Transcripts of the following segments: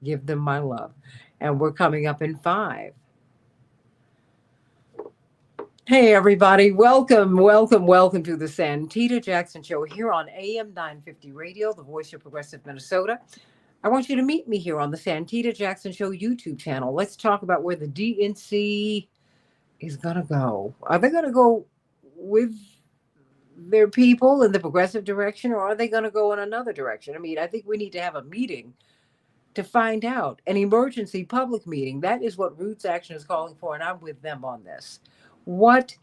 Give them my love. And we're coming up in 5. Hey, everybody. Welcome, welcome, welcome to the Santita Jackson Show here on AM 950 Radio, the voice of progressive Minnesota. I want you to meet me here on the Santita Jackson Show YouTube channel. Let's talk about where the DNC is going to go. Are they going to go with their people in the progressive direction, or are they going to go in another direction? I mean, I think we need to have a meeting to find out, an emergency public meeting. That is what Roots Action is calling for, and I'm with them on this. What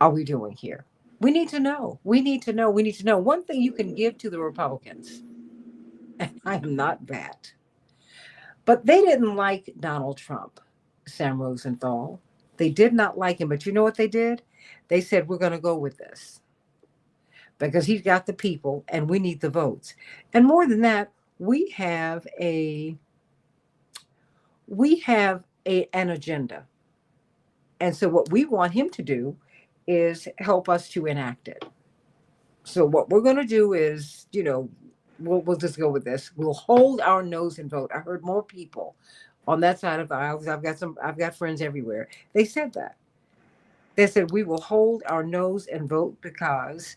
are we doing here? We need to know. We need to know. We need to know. One thing you can give to the Republicans, and I am not that, but they didn't like Donald Trump, Sam Rosenthal. They did not like him, but you know what they did? They said, we're going to go with this because he's got the people and we need the votes. And more than that, we have an agenda. And so what we want him to do is help us to enact it. So what we're going to do is, we'll just go with this. We'll hold our nose and vote. I heard more people on that side of the aisles. I've got friends everywhere. They said that. They said we will hold our nose and vote because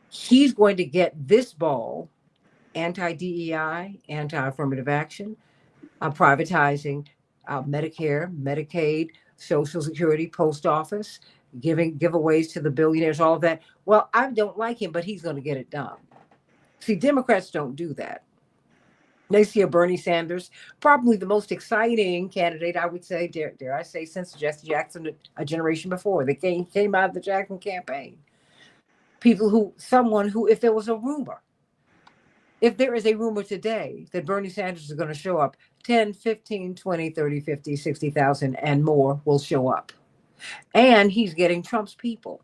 he's going to get this ball, anti-DEI, anti-affirmative action, privatizing Medicare, Medicaid, Social Security, Post Office, giving giveaways to the billionaires, all of that. Well, I don't like him, but he's going to get it done. See, Democrats don't do that. They see a Bernie Sanders, probably the most exciting candidate, I would say, dare I say, since Jesse Jackson, a generation before. They came out of the Jackson campaign. Someone who, if there was a rumor, if there is a rumor today that Bernie Sanders is going to show up, 10, 15, 20, 30, 50, 60,000 and more will show up. And he's getting Trump's people.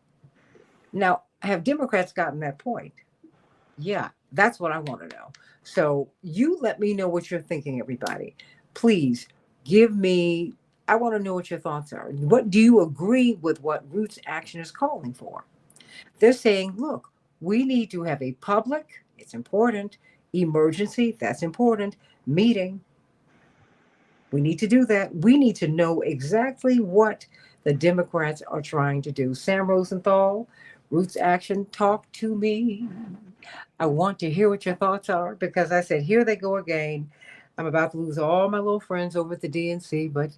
Now, have Democrats gotten that point? Yeah, that's what I want to know. So you let me know what you're thinking, everybody. Please I want to know what your thoughts are. What do you agree with what Roots Action is calling for? They're saying, look, we need to have a public, it's important, emergency, that's important, meeting. We need to do that. We need to know exactly what the Democrats are trying to do. Sam Rosenthal, Roots Action, talk to me. I want to hear what your thoughts are because I said, here they go again. I'm about to lose all my little friends over at the DNC, but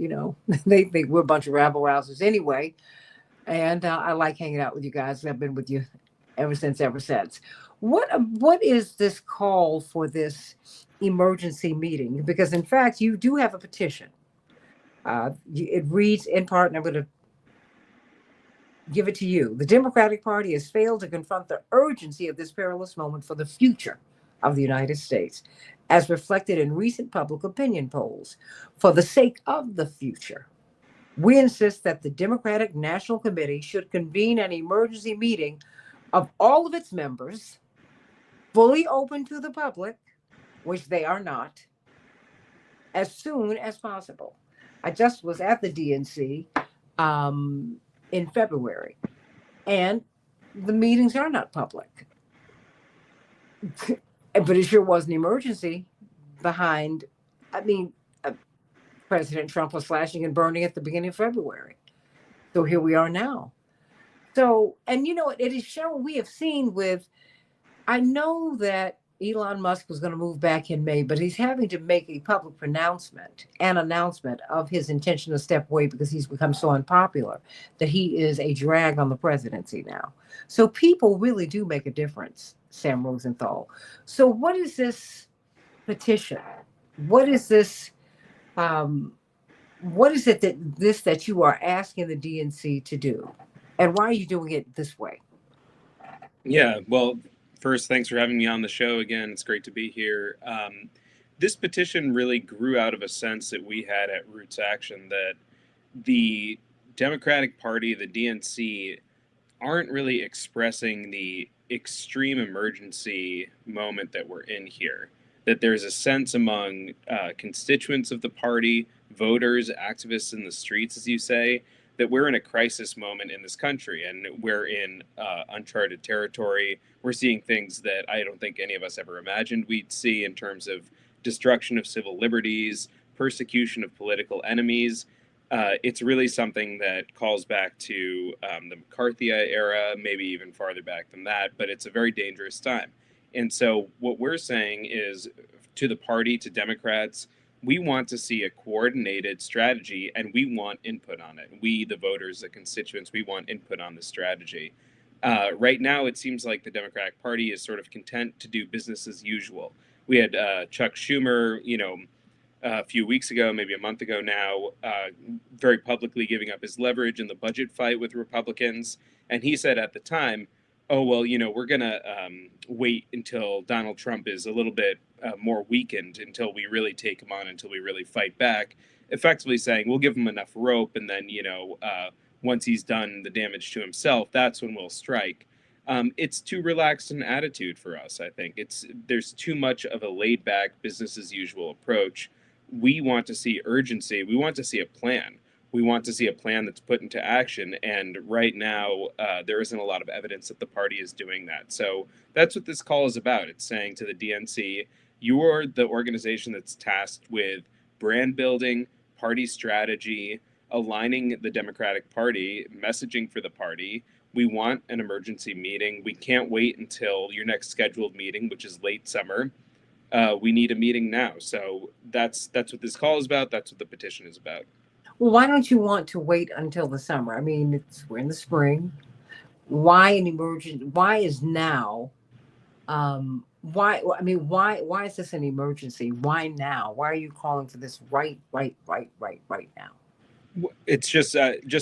they think we're a bunch of rabble rousers anyway. And I like hanging out with you guys. I've been with you ever since. What is this call for this emergency meeting? Because in fact, you do have a petition. It reads in part, and I'm going to give it to you. The Democratic Party has failed to confront the urgency of this perilous moment for the future of the United States, as reflected in recent public opinion polls. For the sake of the future, we insist that the Democratic National Committee should convene an emergency meeting of all of its members, fully open to the public, which they are not, as soon as possible. I just was at the DNC in February, and the meetings are not public. But it sure was an emergency behind, President Trump was slashing and burning at the beginning of February. So here we are now. So, and it is shown, we have seen I know that Elon Musk was going to move back in May, but he's having to make a public announcement of his intention to step away because he's become so unpopular that he is a drag on the presidency now. So people really do make a difference, Sam Rosenthal. So what is this petition? What is this? What is it that you are asking the DNC to do? And why are you doing it this way? Yeah, well, first, thanks for having me on the show again. It's great to be here. This petition really grew out of a sense that we had at Roots Action that the Democratic Party, the DNC, aren't really expressing the extreme emergency moment that we're in here. That there's a sense among constituents of the party, voters, activists in the streets, as you say, that we're in a crisis moment in this country, and we're in uncharted territory. We're seeing things that I don't think any of us ever imagined we'd see in terms of destruction of civil liberties, persecution of political enemies. It's really something that calls back to the McCarthy era, maybe even farther back than that, but it's a very dangerous time. And so, what we're saying is to the party, to Democrats, we want to see a coordinated strategy and we want input on it. We, the voters, the constituents, we want input on the strategy. Right now, it seems like the Democratic Party is sort of content to do business as usual. We had Chuck Schumer, a few weeks ago, maybe a month ago now, very publicly giving up his leverage in the budget fight with Republicans. And he said at the time, oh, well, we're going to wait until Donald Trump is a little bit more weakened, until we really take him on, until we really fight back, effectively saying we'll give him enough rope. And then, once he's done the damage to himself, that's when we'll strike. It's too relaxed an attitude for us, I think. There's too much of a laid back, business as usual approach. We want to see urgency. We want to see a plan. We want to see a plan that's put into action. And right now, there isn't a lot of evidence that the party is doing that. So that's what this call is about. It's saying to the DNC, you're the organization that's tasked with brand building, party strategy, aligning the Democratic Party, messaging for the party. We want an emergency meeting. We can't wait until your next scheduled meeting, which is late summer. We need a meeting now. So that's what this call is about. That's what the petition is about. Well, why don't you want to wait until the summer? I mean, we're in the spring. Why an emergency? Why is now? Why is this an emergency? Why now? Why are you calling for this right now? It's just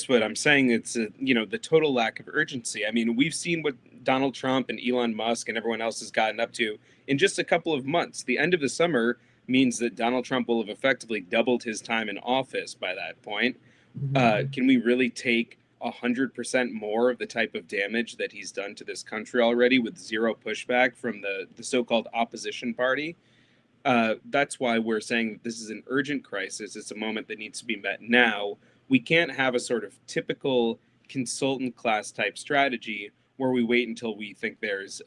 what I'm saying. It's the total lack of urgency. I mean, we've seen what Donald Trump and Elon Musk and everyone else has gotten up to in just a couple of months. The end of the summer means that Donald Trump will have effectively doubled his time in office by that point. Can we really take 100% more of the type of damage that he's done to this country already with zero pushback from the so-called opposition party? That's why we're saying that this is an urgent crisis. It's a moment that needs to be met now. We can't have a sort of typical consultant class type strategy where we wait until we think there's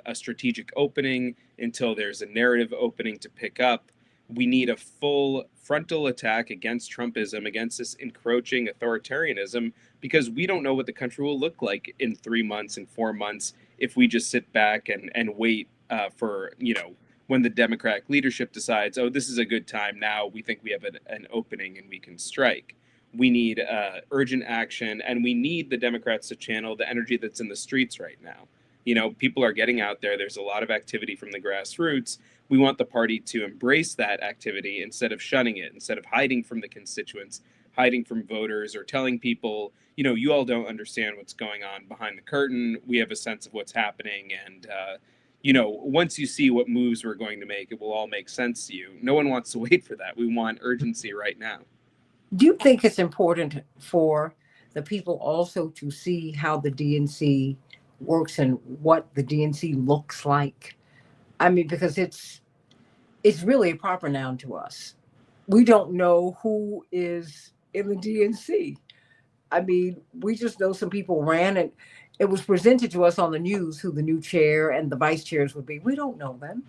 a strategic opening, until there's a narrative opening to pick up. We need a full frontal attack against Trumpism, against this encroaching authoritarianism, because we don't know what the country will look like in 3 months and 4 months if we just sit back and wait for, when the Democratic leadership decides, oh, this is a good time now, we think we have an opening and we can strike. We need urgent action, and we need the Democrats to channel the energy that's in the streets right now. People are getting out there. There's a lot of activity from the grassroots. We want the party to embrace that activity instead of shunning it, instead of hiding from the constituents, hiding from voters, or telling people, you all don't understand what's going on behind the curtain. We have a sense of what's happening, and once you see what moves we're going to make, it will all make sense to you. No one wants to wait for that. We want urgency right now. Do you think it's important for the people also to see how the DNC works and what the DNC looks like? I mean, because it's really a proper noun to us. We don't know who is in the DNC. I mean, we just know some people ran, and it was presented to us on the news who the new chair and the vice chairs would be. We don't know them.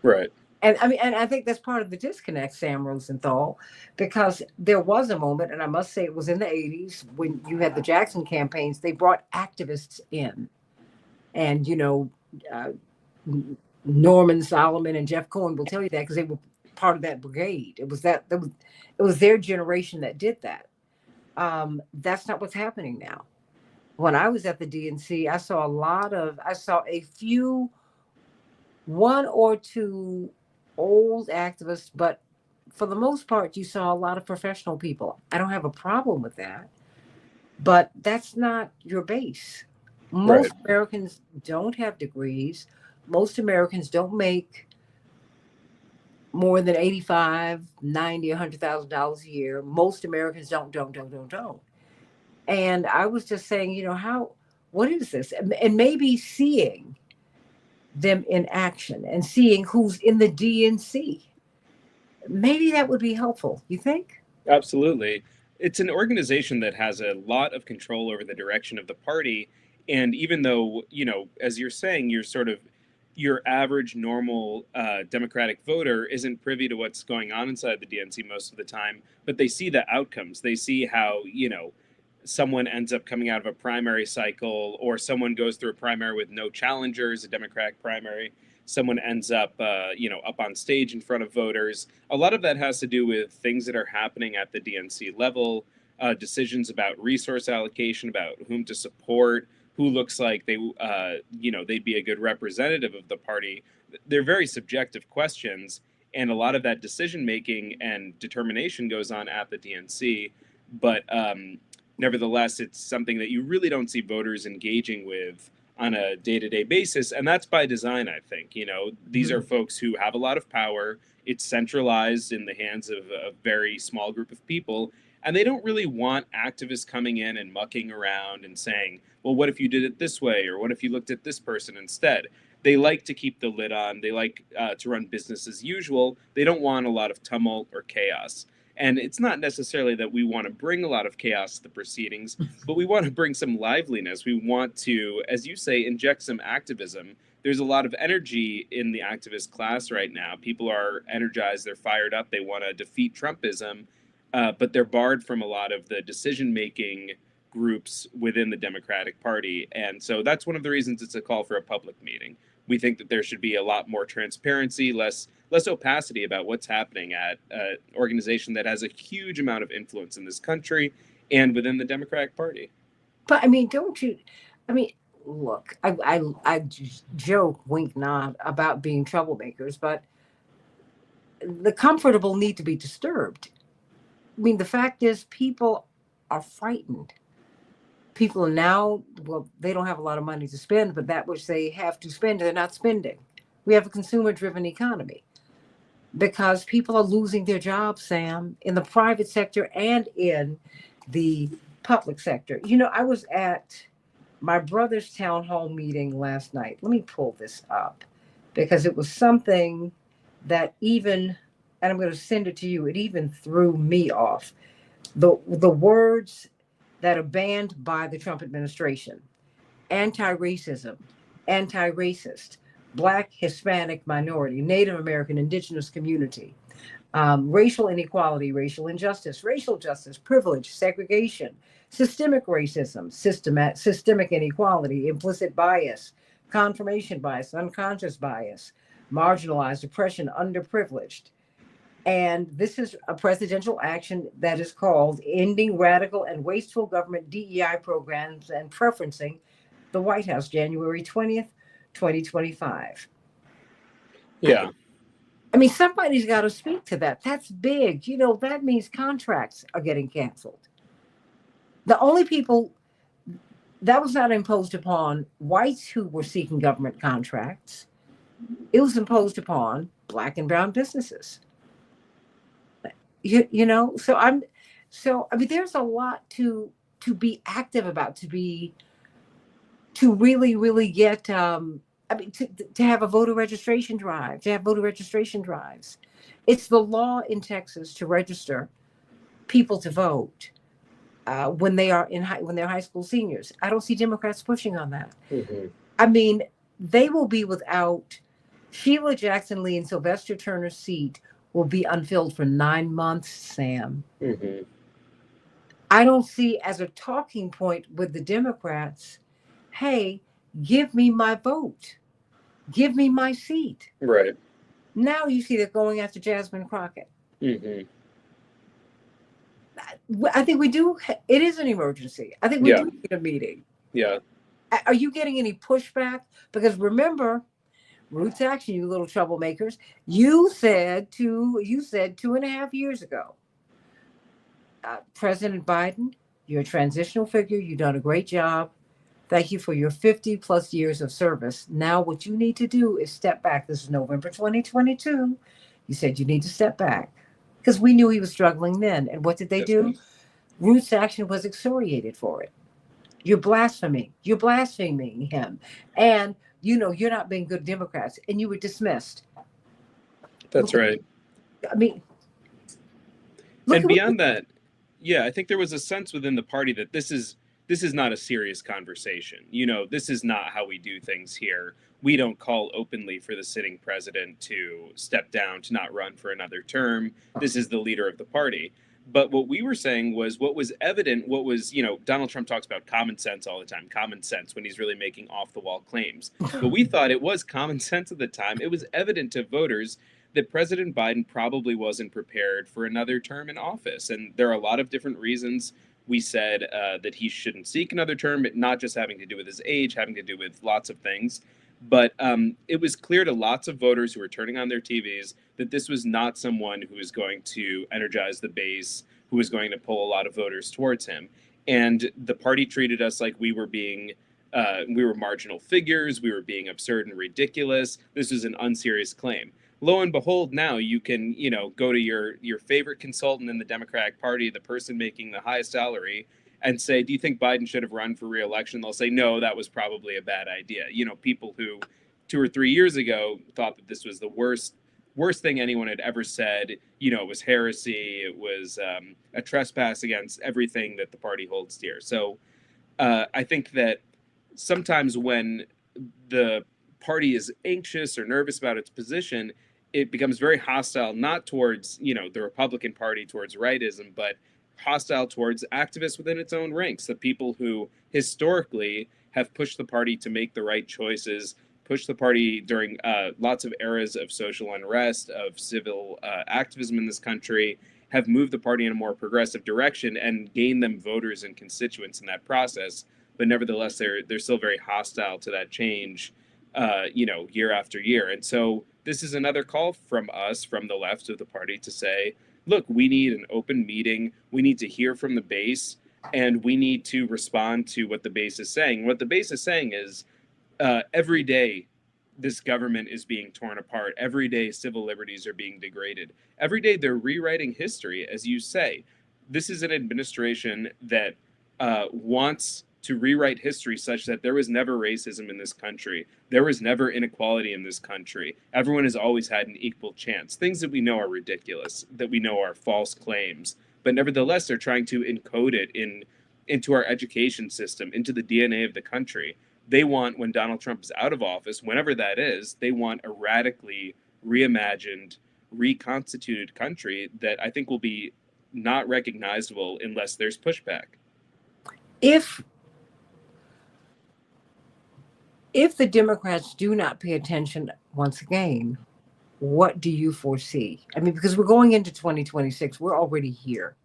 Right. And I think that's part of the disconnect, Sam Rosenthal, because there was a moment, and I must say it was in the 80s when you had the Jackson campaigns, they brought activists in. And, Norman Solomon and Jeff Cohen will tell you that because they were part of that brigade. It was their generation that did that. That's not what's happening now. When I was at the DNC, I saw a few, one or two old activists, but for the most part, you saw a lot of professional people. I don't have a problem with that, but that's not your base. Most Right. Americans don't have degrees. Most Americans don't make more than $85, $90, $100,000 a year. Most Americans don't. And I was just saying, what is this? And maybe seeing them in action and seeing who's in the DNC. Maybe that would be helpful. You think? Absolutely. it's an organization that has a lot of control over the direction of the party. And even though, as you're saying, your average normal Democratic voter isn't privy to what's going on inside the DNC most of the time, but they see the outcomes. They see how, someone ends up coming out of a primary cycle, or someone goes through a primary with no challengers, a Democratic primary. Someone ends up, up on stage in front of voters. A lot of that has to do with things that are happening at the DNC level, decisions about resource allocation, about whom to support, who looks like they'd be a good representative of the party. They're very subjective questions, and a lot of that decision making and determination goes on at the DNC. But nevertheless, it's something that you really don't see voters engaging with on a day-to-day basis, and that's by design, I think. These are folks who have a lot of power. It's centralized in the hands of a very small group of people, and they don't really want activists coming in and mucking around and saying, well, what if you did it this way, or what if you looked at this person instead? They like to keep the lid on. They like to run business as usual. They don't want a lot of tumult or chaos. And it's not necessarily that we want to bring a lot of chaos to the proceedings, but we want to bring some liveliness. We want to, as you say, inject some activism. There's a lot of energy in the activist class right now. People are energized. They're fired up. They want to defeat Trumpism, but they're barred from a lot of the decision-making groups within the Democratic Party. And so that's one of the reasons it's a call for a public meeting. We think that there should be a lot more transparency, less opacity about what's happening at an organization that has a huge amount of influence in this country and within the Democratic Party. But look, I just joke, wink, nod about being troublemakers, but the comfortable need to be disturbed. The fact is, people are frightened. People are now, they don't have a lot of money to spend, but that which they have to spend, they're not spending. We have a consumer-driven economy because people are losing their jobs, Sam, in the private sector and in the public sector. I was at my brother's town hall meeting last night. Let me pull this up because it was something that and I'm going to send it to you, it even threw me off. The words that are banned by the Trump administration: anti-racism, anti-racist, Black, Hispanic, minority, Native American, indigenous community, racial inequality, racial injustice, racial justice, privilege, segregation, systemic racism, systemic inequality, implicit bias, confirmation bias, unconscious bias, marginalized, oppression, underprivileged. And this is a presidential action that is called Ending Radical and Wasteful Government DEI Programs and Preferencing the White House, January 20th, 2025. Yeah. Somebody's got to speak to that. That's big. That means contracts are getting canceled. The only people that was not imposed upon whites who were seeking government contracts. It was imposed upon Black and brown businesses. So there's a lot to be active about, to really, really get, to have a voter registration drive, to have voter registration drives. It's the law in Texas to register people to vote when they're high school seniors. I don't see Democrats pushing on that. Mm-hmm. They will be without Sheila Jackson Lee and Sylvester Turner's seat will be unfilled for 9 months, Sam. Mm-hmm. I don't see as a talking point with the Democrats, hey, give me my vote. Give me my seat. Right. Now you see they're going after Jasmine Crockett. Mm-hmm. I think we do. It is an emergency. I think we do need a meeting. Yeah. Are you getting any pushback? Because remember, Roots Action, you little troublemakers, you said 2.5 years ago, President Biden, you're a transitional figure. You've done a great job. Thank you for your 50 plus years of service. Now what you need to do is step back. This is November 2022. You said you need to step back because we knew he was struggling then. And what did they do? Roots Action was excoriated for it. You're blaspheming. You're blaspheming him. And you're not being good Democrats, and you were dismissed. That's right. And beyond that, Yeah, I think there was a sense within the party that this is not a serious conversation. This is not how we do things here. We don't call openly for the sitting president to step down, to not run for another term. This is the leader of the party. But what we were saying was what was evident, Donald Trump talks about common sense all the time, common sense when he's really making off the wall claims. But we thought it was common sense at the time. It was evident to voters that President Biden probably wasn't prepared for another term in office. And there are a lot of different reasons we said that he shouldn't seek another term, not just having to do with his age, having to do with lots of things. But it was clear to lots of voters who were turning on their TVs that this was not someone who was going to energize the base, who was going to pull a lot of voters towards him. And the party treated us like we were marginal figures, we were being absurd and ridiculous. This was an unserious claim. Lo and behold, now you can, go to your favorite consultant in the Democratic Party, the person making the highest salary, and say, do you think Biden should have run for re-election? They'll say, no, that was probably a bad idea. People who 2 or 3 years ago thought that this was the worst thing anyone had ever said. It was heresy. It was a trespass against everything that the party holds dear. So I think that sometimes when the party is anxious or nervous about its position, it becomes very hostile, not towards, the Republican Party, towards rightism, but hostile towards activists within its own ranks, the people who historically have pushed the party to make the right choices, pushed the party during lots of eras of social unrest, of civil activism in this country, have moved the party in a more progressive direction and gained them voters and constituents in that process. But nevertheless, they're still very hostile to that change, year after year. And so this is another call from us, from the left of the party, to say, look, we need an open meeting. We need to hear from the base, and we need to respond to what the base is saying. What the base is saying is every day this government is being torn apart. Every day civil liberties are being degraded. Every day they're rewriting history, as you say. This is an administration that wants to rewrite history such that there was never racism in this country. There was never inequality in this country. Everyone has always had an equal chance. Things that we know are ridiculous, that we know are false claims. But nevertheless, they're trying to encode it into our education system, into the DNA of the country. They want, when Donald Trump is out of office, whenever that is, they want a radically reimagined, reconstituted country that I think will be not recognizable unless there's pushback. If the Democrats do not pay attention once again, what do you foresee? I mean, because we're going into 2026, we're already here.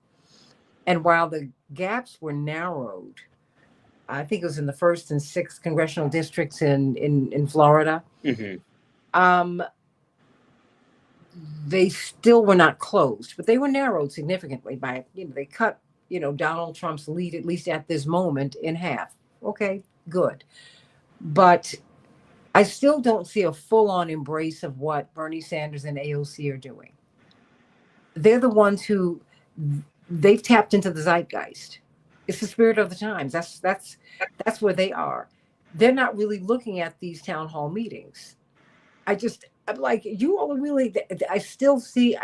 And while the gaps were narrowed, I think it was in the 1st and 6th congressional districts in Florida, they still were not closed, but they were narrowed significantly by, they cut, Donald Trump's lead, at least at this moment, in half. Okay, good. But I still don't see a full-on embrace of what Bernie Sanders and AOC are doing. They're the ones who they've tapped into the zeitgeist. It's the spirit of the times. That's where they are. They're not really looking at these town hall meetings. I'm like, you all really, I still see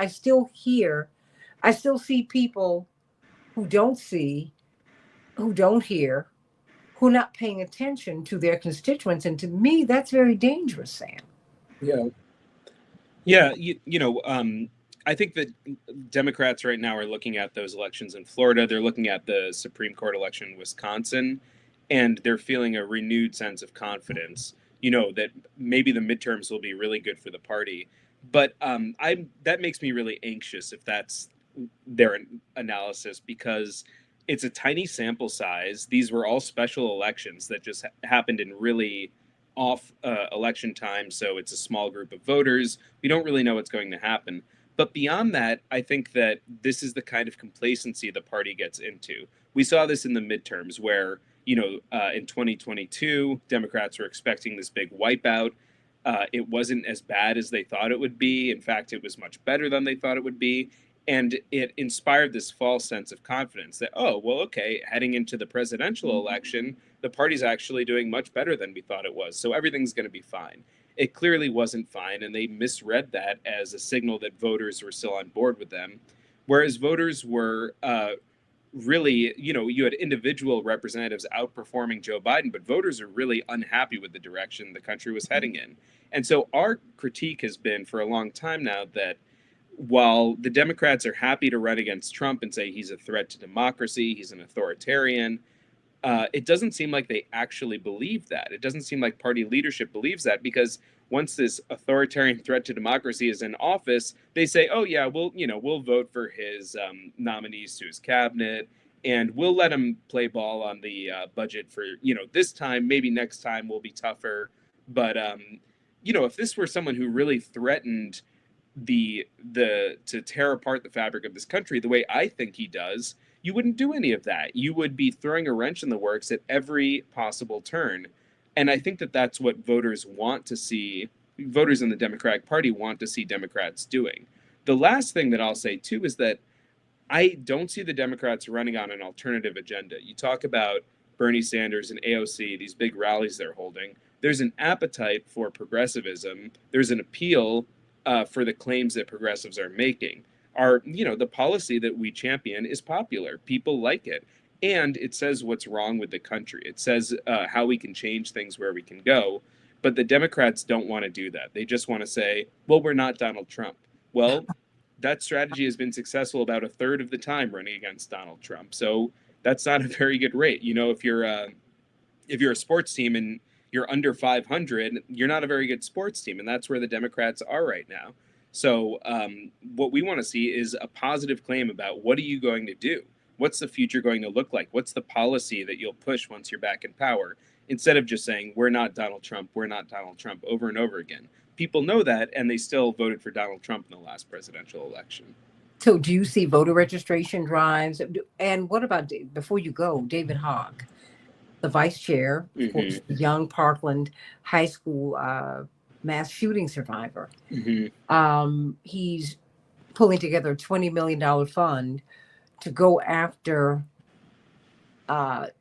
people who don't see, who don't hear, who are not paying attention to their constituents. And to me, that's very dangerous, Sam. Yeah. I think that Democrats right now are looking at those elections in Florida. They're looking at the Supreme Court election in Wisconsin, and they're feeling a renewed sense of confidence, that maybe the midterms will be really good for the party. But that makes me really anxious if that's their analysis, because it's a tiny sample size. These were all special elections that just happened in really off election time. So it's a small group of voters. We don't really know what's going to happen. But beyond that, I think that this is the kind of complacency the party gets into. We saw this in the midterms where, in 2022, Democrats were expecting this big wipeout. It wasn't as bad as they thought it would be. In fact, it was much better than they thought it would be. And it inspired this false sense of confidence that, oh, well, okay, heading into the presidential election, the party's actually doing much better than we thought it was. So everything's going to be fine. It clearly wasn't fine, and they misread that as a signal that voters were still on board with them. Whereas voters were really, you had individual representatives outperforming Joe Biden, but voters are really unhappy with the direction the country was heading in. And so our critique has been for a long time now that while the Democrats are happy to run against Trump and say he's a threat to democracy, he's an authoritarian, it doesn't seem like they actually believe that. It doesn't seem like party leadership believes that, because once this authoritarian threat to democracy is in office, they say, "Oh yeah, we'll vote for his nominees to his cabinet, and we'll let him play ball on the budget for this time. Maybe next time we'll be tougher." But if this were someone who really threatened the to tear apart the fabric of this country the way I think he does, you wouldn't do any of that. You would be throwing a wrench in the works at every possible turn. And I think that that's what voters want to see. Voters in the Democratic Party want to see Democrats doing. The last thing that I'll say too is that I don't see the Democrats running on an alternative agenda. You talk about Bernie Sanders and AOC, these big rallies they're holding. There's an appetite for progressivism. There's an appeal for the claims that progressives are making. The policy that we champion is popular. People like it. And it says what's wrong with the country. It says how we can change things, where we can go. But the Democrats don't want to do that. They just want to say, well, we're not Donald Trump. Well, that strategy has been successful about a third of the time running against Donald Trump. So that's not a very good rate. If you're a sports team and you're under 500, you're not a very good sports team. And that's where the Democrats are right now. So what we want to see is a positive claim about what are you going to do? What's the future going to look like? What's the policy that you'll push once you're back in power? Instead of just saying, we're not Donald Trump, we're not Donald Trump over and over again. People know that, and they still voted for Donald Trump in the last presidential election. So do you see voter registration drives? And what about, before you go, David Hogg, the vice chair, of course, the young Parkland High School mass shooting survivor. He's pulling together a $20 million fund to go after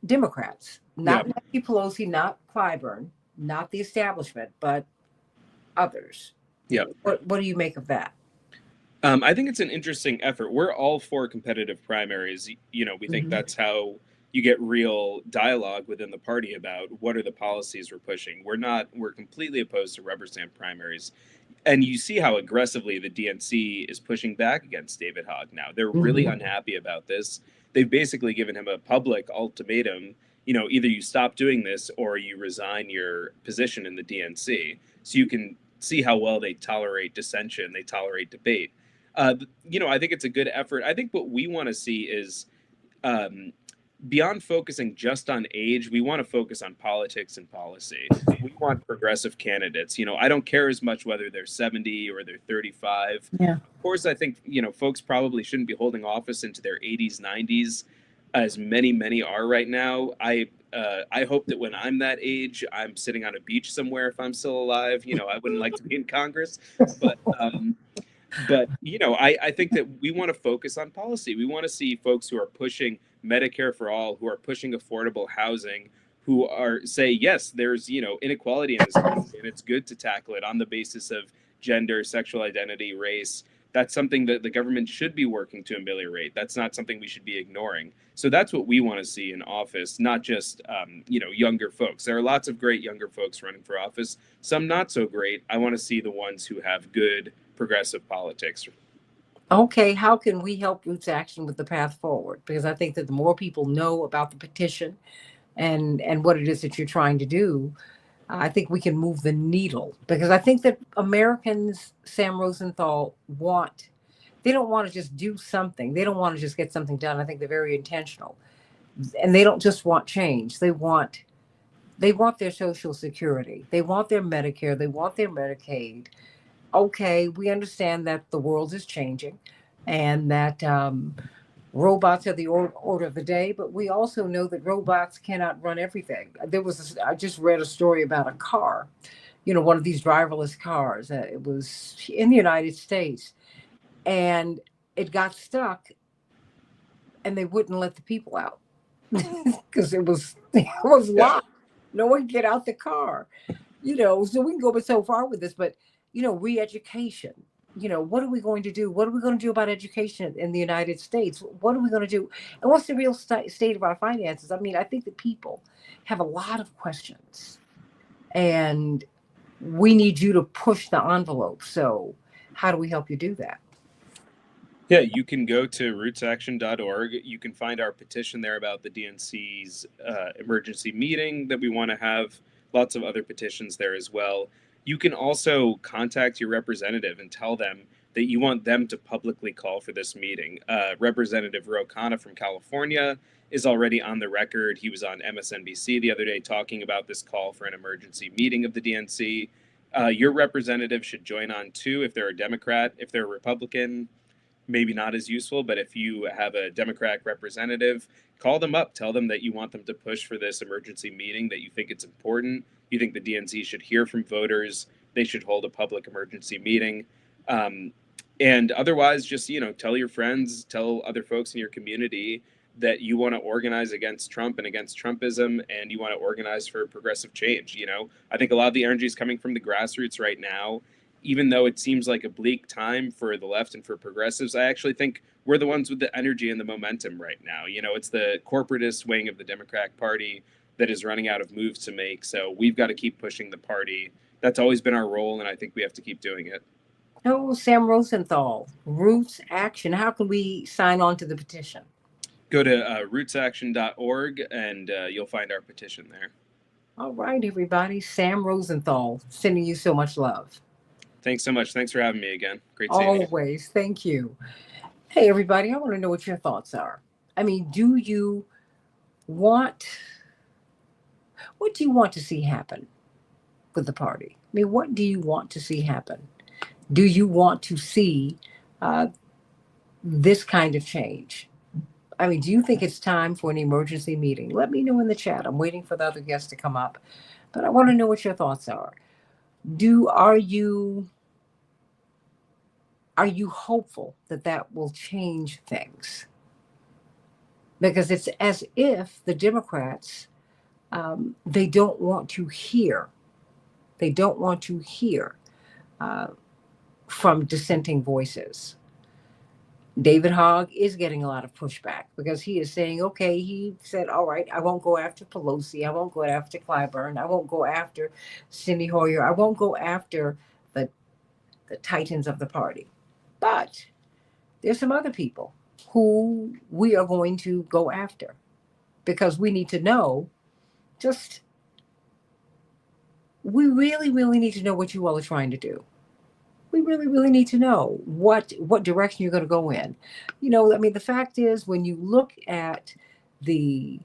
Democrats, not Nancy Pelosi, not Clyburn, not the establishment, but others. What do you make of that? I think it's an interesting effort. We're all for competitive primaries. We think that's how you get real dialogue within the party about what are the policies we're pushing. We're completely opposed to rubber stamp primaries. And you see how aggressively the DNC is pushing back against David Hogg now. They're really unhappy about this. They've basically given him a public ultimatum. Either you stop doing this or you resign your position in the DNC. So you can see how well they tolerate dissension, they tolerate debate. I think it's a good effort. I think what we want to see is beyond focusing just on age, we want to focus on politics and policy. We want progressive candidates. I don't care as much whether they're 70 or they're 35. Yeah. Of course, I think, folks probably shouldn't be holding office into their 80s, 90s, as many are right now. I hope that when I'm that age, I'm sitting on a beach somewhere if I'm still alive. I wouldn't like to be in Congress, but I think that we want to focus on policy. We want to see folks who are pushing Medicare for all, who are pushing affordable housing, who say, yes, there's, inequality in this country, and it's good to tackle it on the basis of gender, sexual identity, race. That's something that the government should be working to ameliorate. That's not something we should be ignoring. So that's what we want to see in office, not just, younger folks. There are lots of great younger folks running for office, some not so great. I want to see the ones who have good progressive politics. Okay, how can we help Roots Action with the path forward? Because I think that the more people know about the petition and what it is that you're trying to do, I think we can move the needle. Because I think that Americans, Sam Rosenthal, they don't want to just do something. They don't want to just get something done. I think they're very intentional. And they don't just want change. They want their Social Security. They want their Medicare. They want their Medicaid. Okay, we understand that the world is changing and that robots are the order of the day, but we also know that robots cannot run everything. I just read a story about a car, one of these driverless cars. It was in the United States, and it got stuck, and they wouldn't let the people out because it was locked. No one could get out the car. So we can go so far with this, but re-education. what are we going to do? What are we going to do about education in the United States? What are we going to do? And what's the real state of our finances? I mean, I think that people have a lot of questions, and we need you to push the envelope. So, how do we help you do that? Yeah, you can go to rootsaction.org. You can find our petition there about the DNC's emergency meeting that we want to have. Lots of other petitions there as well. You can also contact your representative and tell them that you want them to publicly call for this meeting. Representative Ro Khanna from California is already on the record. He was on MSNBC the other day talking about this call for an emergency meeting of the DNC. Your representative should join on too if they're a Democrat. If they're a Republican, maybe not as useful, but if you have a Democratic representative, call them up, tell them that you want them to push for this emergency meeting, that you think it's important, you think the DNC should hear from voters, they should hold a public emergency meeting. And otherwise, just, tell your friends, tell other folks in your community that you want to organize against Trump and against Trumpism, and you want to organize for progressive change. I think a lot of the energy is coming from the grassroots right now. Even though it seems like a bleak time for the left and for progressives, I actually think we're the ones with the energy and the momentum right now. It's the corporatist wing of the Democratic Party that is running out of moves to make. So we've got to keep pushing the party. That's always been our role, and I think we have to keep doing it. Oh, Sam Rosenthal, Roots Action. How can we sign on to the petition? Go to rootsaction.org, and you'll find our petition there. All right, everybody. Sam Rosenthal, sending you so much love. Thanks so much. Thanks for having me again. Great seeing you. Always. Thank you. Hey, everybody, I want to know what your thoughts are. I mean, what do you want to see happen with the party? I mean, what do you want to see happen? Do you want to see this kind of change? I mean, do you think it's time for an emergency meeting? Let me know in the chat. I'm waiting for the other guests to come up, but I want to know what your thoughts are. Are you hopeful that will change things? Because it's as if the Democrats, they don't want to hear from dissenting voices. David Hogg is getting a lot of pushback because he is saying, okay, he said, all right, I won't go after Pelosi. I won't go after Clyburn. I won't go after Cindy Hoyer. I won't go after the titans of the party. But there's some other people who we are going to go after because we need to know we really, really need to know what you all are trying to do. We really, really need to know what direction you're going to go in. I mean, the fact is, when you look at the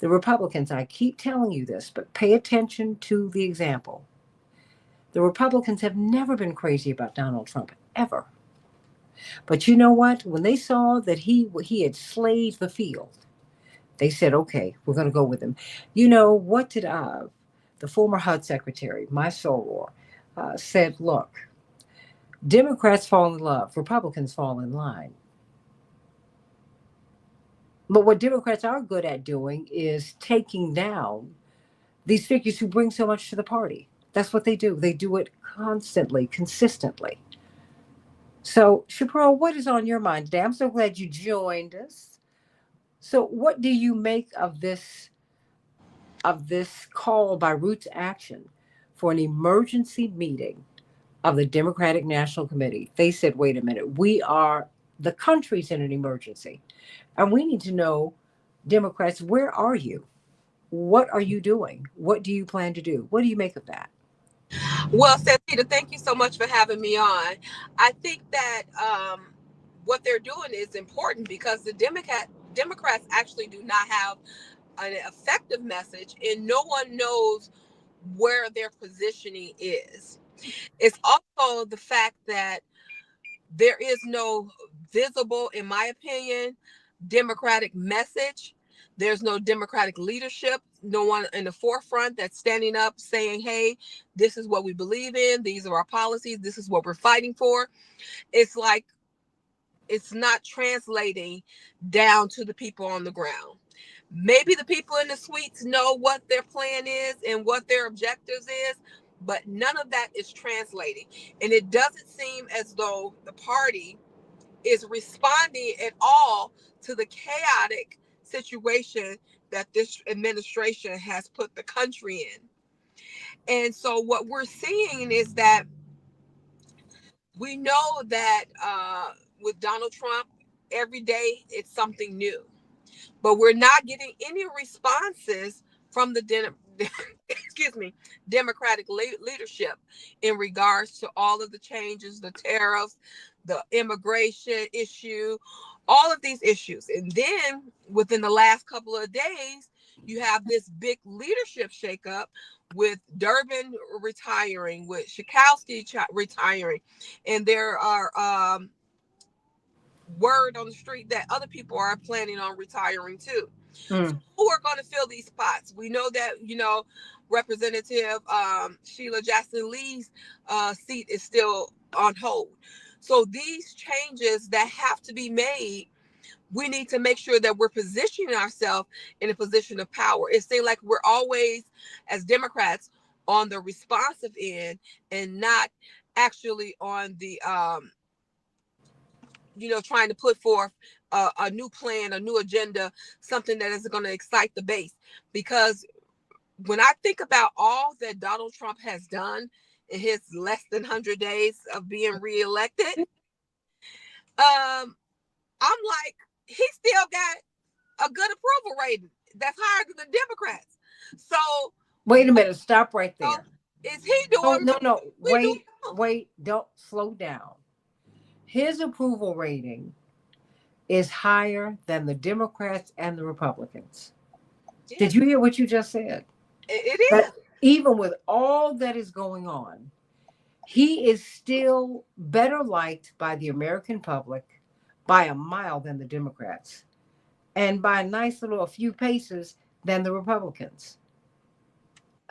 Republicans, I keep telling you this, but pay attention to the example. The Republicans have never been crazy about Donald Trump, ever. But you know what? When they saw that he had slayed the field, they said, okay, we're going to go with him. What did the former HUD secretary, my soror, said, look, Democrats fall in love, Republicans fall in line. But what Democrats are good at doing is taking down these figures who bring so much to the party. That's what they do. They do it constantly, consistently. So, Shapiro, what is on your mind today? I'm so glad you joined us. So, what do you make of this call by Roots Action for an emergency meeting of the Democratic National Committee? They said, wait a minute, the country's in an emergency, and we need to know, Democrats, where are you? What are you doing? What do you plan to do? What do you make of that? Well, Santita, thank you so much for having me on. I think that what they're doing is important because the Democrats actually do not have an effective message, and no one knows where their positioning is. It's also the fact that there is no visible, in my opinion, Democratic message. There's no Democratic leadership, no one in the forefront that's standing up saying, hey, this is what we believe in. These are our policies. This is what we're fighting for. It's like it's not translating down to the people on the ground. Maybe the people in the suites know what their plan is and what their objectives is, but none of that is translating. And it doesn't seem as though the party is responding at all to the chaotic situation that this administration has put the country in. And so what we're seeing is that we know that with Donald Trump, every day it's something new, but we're not getting any responses from the excuse me, Democratic leadership in regards to all of the changes, the tariffs, the immigration issue, all of these issues. And then within the last couple of days, you have this big leadership shakeup with Durbin retiring, with Schakowsky retiring, and there are word on the street that other people are planning on retiring too. So who are going to fill these spots? We know that, Representative Sheila Jackson Lee's seat is still on hold. So these changes that have to be made, we need to make sure that we're positioning ourselves in a position of power. It seems like we're always, as Democrats, on the responsive end and not actually on the trying to put forth a new plan, a new agenda, something that is going to excite the base. Because when I think about all that Donald Trump has done in his less than 100 days of being reelected, I'm like, he still got a good approval rating that's higher than the Democrats. So wait a minute, stop right there. Is he doing? No. Wait, don't slow down. His approval rating is higher than the Democrats and the Republicans. Yeah. Did you hear what you just said? It is. But even with all that is going on, he is still better liked by the American public by a mile than the Democrats, and by a few paces than the Republicans.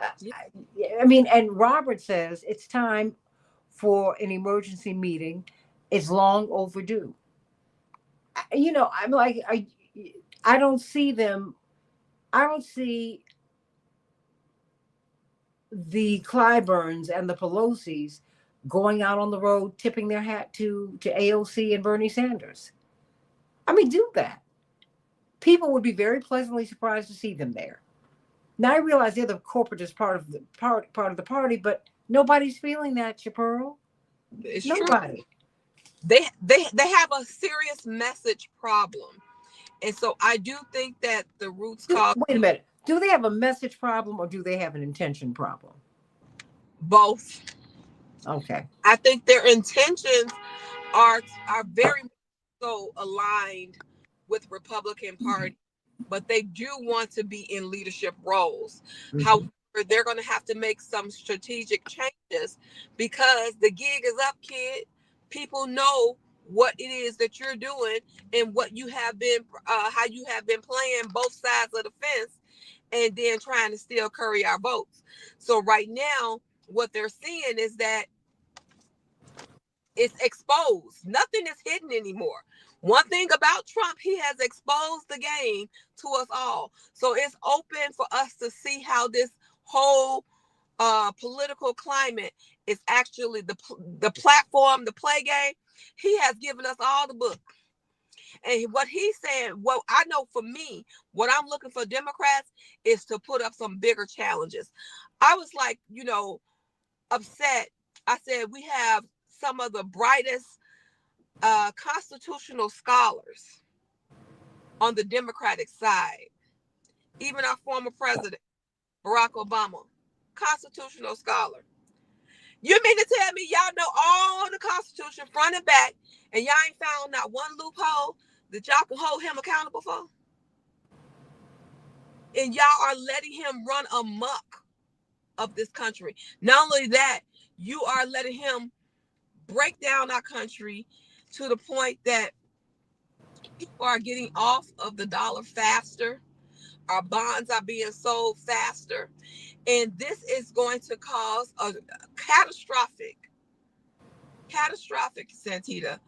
I mean, and Robert says it's time for an emergency meeting. It's long overdue. I'm like, I don't see them. I don't see the Clyburns and the Pelosi's going out on the road tipping their hat to AOC and Bernie Sanders. I mean, do that. People would be very pleasantly surprised to see them there. Now I realize they're the corporatist part of the party, but nobody's feeling that, Chaparral. It's nobody. True. They have a serious message problem, and so I do think that the roots cause. Wait a minute. Do they have a message problem or do they have an intention problem? Both. Okay. I think their intentions are very so aligned with Republican Party, but they do want to be in leadership roles. Mm-hmm. However, they're going to have to make some strategic changes because the gig is up, kid. People know what it is that you're doing and what you have been, how you have been playing both sides of the fence, and then trying to still curry our votes. So right now, what they're seeing is that it's exposed. Nothing is hidden anymore. One thing about Trump, he has exposed the game to us all. So it's open for us to see how this whole political climate is actually the platform, the play game. He has given us all the book. And what he's saying, what I know for me, what I'm looking for Democrats is to put up some bigger challenges. I was like, upset. I said, we have some of the brightest constitutional scholars on the Democratic side. Even our former president, Barack Obama, constitutional scholar. You mean to tell me y'all know all the Constitution front and back, and y'all ain't found not one loophole that y'all can hold him accountable for? And y'all are letting him run amok of this country. Not only that, you are letting him break down our country to the point that people are getting off of the dollar faster. Our bonds are being sold faster. And this is going to cause a catastrophic, Santita,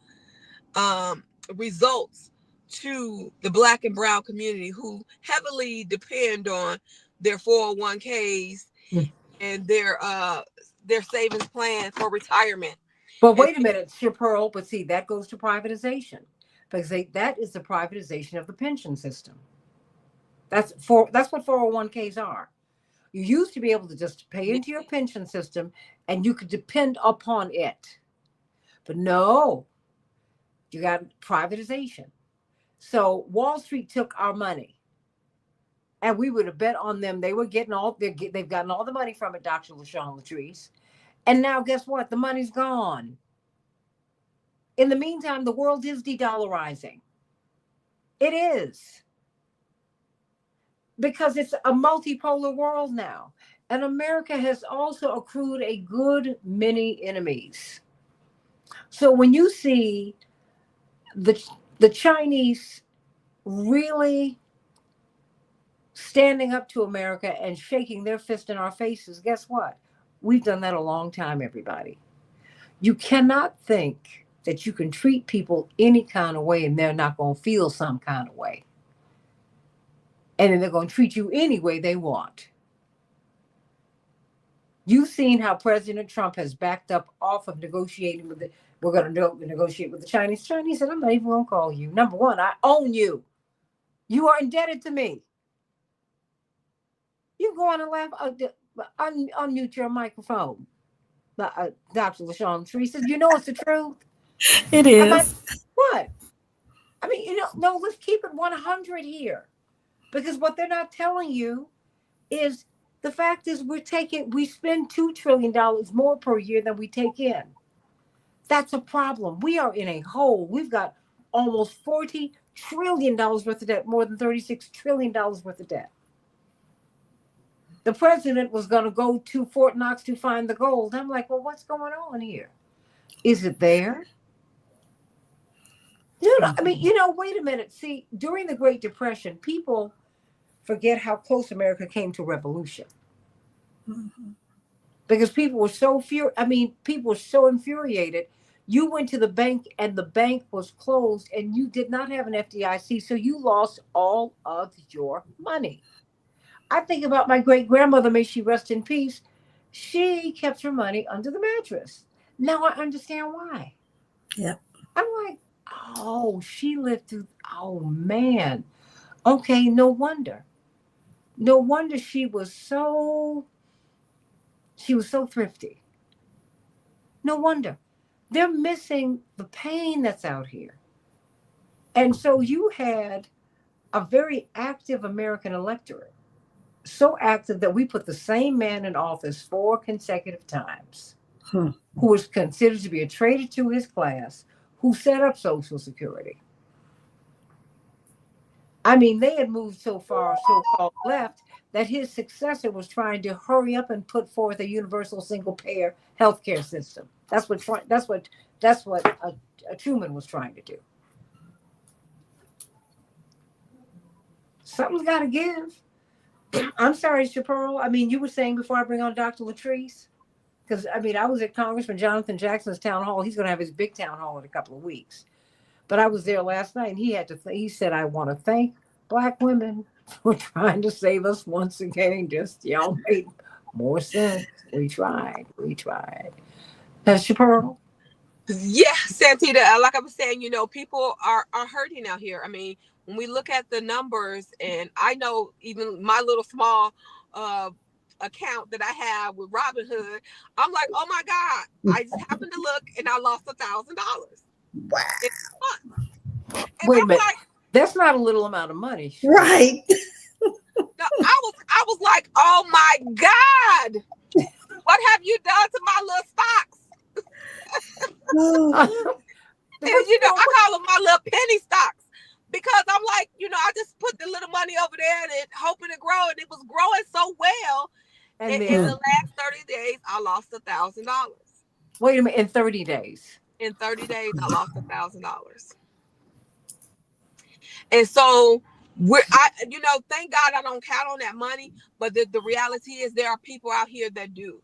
results to the Black and brown community who heavily depend on their 401ks and their their savings plan for retirement. But wait a minute, Pearl, but see, that goes to privatization, because that is the privatization of the pension system. That's what 401ks are. You used to be able to just pay into your pension system and you could depend upon it. But no, you got privatization. So Wall Street took our money, and we would have bet on them. They were getting they've gotten all the money from it, Dr. LaShawn Latrice. And now guess what? The money's gone. In the meantime, the world is de-dollarizing. It is. Because it's a multipolar world now. And America has also accrued a good many enemies. So when you see the Chinese really standing up to America and shaking their fist in our faces, guess what? We've done that a long time, everybody. You cannot think that you can treat people any kind of way and they're not going to feel some kind of way. And then they're going to treat you any way they want. You've seen how President Trump has backed up off of negotiating with we're going to negotiate with the Chinese. Chinese said, I'm not even going to call you. Number one, I own you. You are indebted to me. You go on and laugh. Unmute your microphone. Dr. LaShawn Latrice says, you know it's the truth. It is. What? I mean, no, let's keep it 100 here. Because what they're not telling you is the fact is we spend $2 trillion more per year than we take in. That's a problem. We are in a hole. We've got almost $40 trillion worth of debt, more than $36 trillion worth of debt. The president was going to go to Fort Knox to find the gold. I'm like, well, what's going on here? Is it there? I mean, wait a minute. See, during the Great Depression, people forget how close America came to revolution. Mm-hmm. Because people were so infuriated. You went to the bank and the bank was closed and you did not have an FDIC, so you lost all of your money. I think about my great-grandmother, may she rest in peace. She kept her money under the mattress. Now I understand why. Yeah. I'm like, oh, she lived through, oh man. Okay, no wonder. No wonder she was so thrifty. No wonder. They're missing the pain that's out here. And so you had a very active American electorate. So active that we put the same man in office 4 consecutive times, who was considered to be a traitor to his class, who set up Social Security. I mean, they had moved so far, so-called left, that his successor was trying to hurry up and put forth a universal single-payer healthcare system. That's what Truman was trying to do. Something's got to give. I'm sorry, Chaparral. I mean, you were saying before I bring on Dr. Latrice, because I was at Congressman Jonathan Jackson's town hall. He's going to have his big town hall in a couple of weeks. But I was there last night, and he said, I want to thank Black women for trying to save us once again. Just y'all made more sense. We tried. Chaparral? Yeah, Santita, like I was saying, people are hurting out here. I mean, when we look at the numbers, and I know even my little small account that I have with Robinhood, I'm like, oh my God, I just happened to look and I lost $1,000. Wow. Wait a minute. Like, that's not a little amount of money. Right. No, I was like, oh my God, what have you done to my little stocks? And, I call them my little penny stocks. Because I'm like, I just put the little money over there and hoping to grow, and it was growing so well. And in the last 30 days, I lost $1,000. Wait a minute, in 30 days? In 30 days, I lost $1,000. And so thank God I don't count on that money. But the reality is there are people out here that do.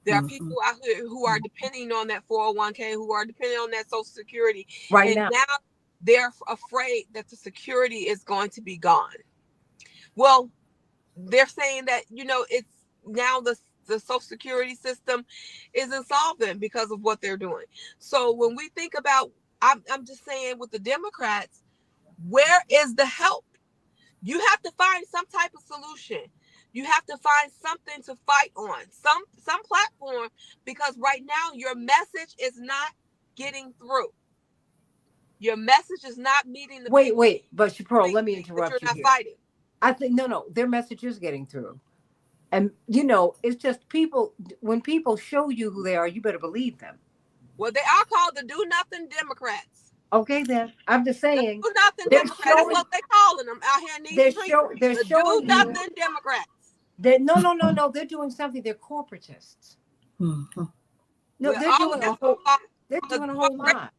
There are people out here who are depending on that 401k, who are depending on that Social Security. Right now they're afraid that the security is going to be gone. Well, they're saying that, it's now the the Social Security system is insolvent because of what they're doing. So when we think about, I'm just saying with the Democrats, where is the help? You have to find some type of solution. You have to find something to fight on, some platform, because right now your message is not getting through. Your message is not meeting the people. Wait, but Chaparral, let me interrupt you're you not here. fighting. I think no, their message is getting through. And it's just people, when people show you who they are, you better believe them. Well, they are called the do nothing Democrats. Okay, then I'm just saying. The do nothing Democrats. That's what they're calling them out here in these streets. They're the showing do nothing Democrats. No. They're doing something. They're corporatists. Mm-hmm. No, they're doing a whole lot.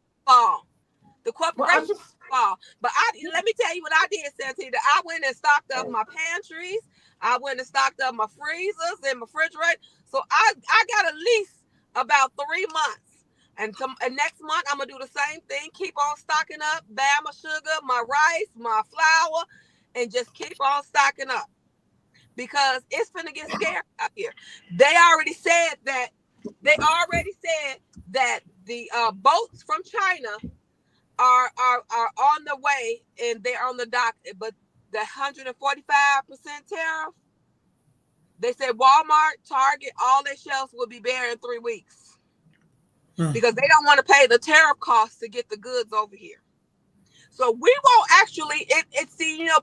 The corporations fall. But let me tell you what I did, Santita. I went and stocked up my pantries. I went and stocked up my freezers and my refrigerator. So I got at least about 3 months. And next month, I'm going to do the same thing. Keep on stocking up. Buy my sugar, my rice, my flour, and just keep on stocking up. Because it's going to get scary out here. They already said that the boats from China are on the way and they're on the dock, but the 145% tariff, they said Walmart, Target, all their shelves will be bare in 3 weeks because they don't want to pay the tariff costs to get the goods over here. So we won't actually,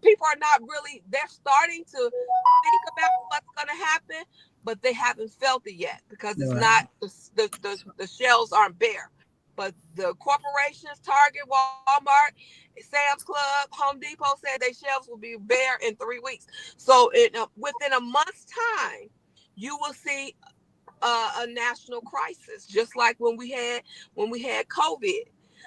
people are not really, they're starting to think about what's going to happen, but they haven't felt it yet because it's not, the shelves aren't bare. But the corporations, Target, Walmart, Sam's Club, Home Depot said their shelves will be bare in 3 weeks. So within a month's time, you will see a national crisis, just like when we had COVID.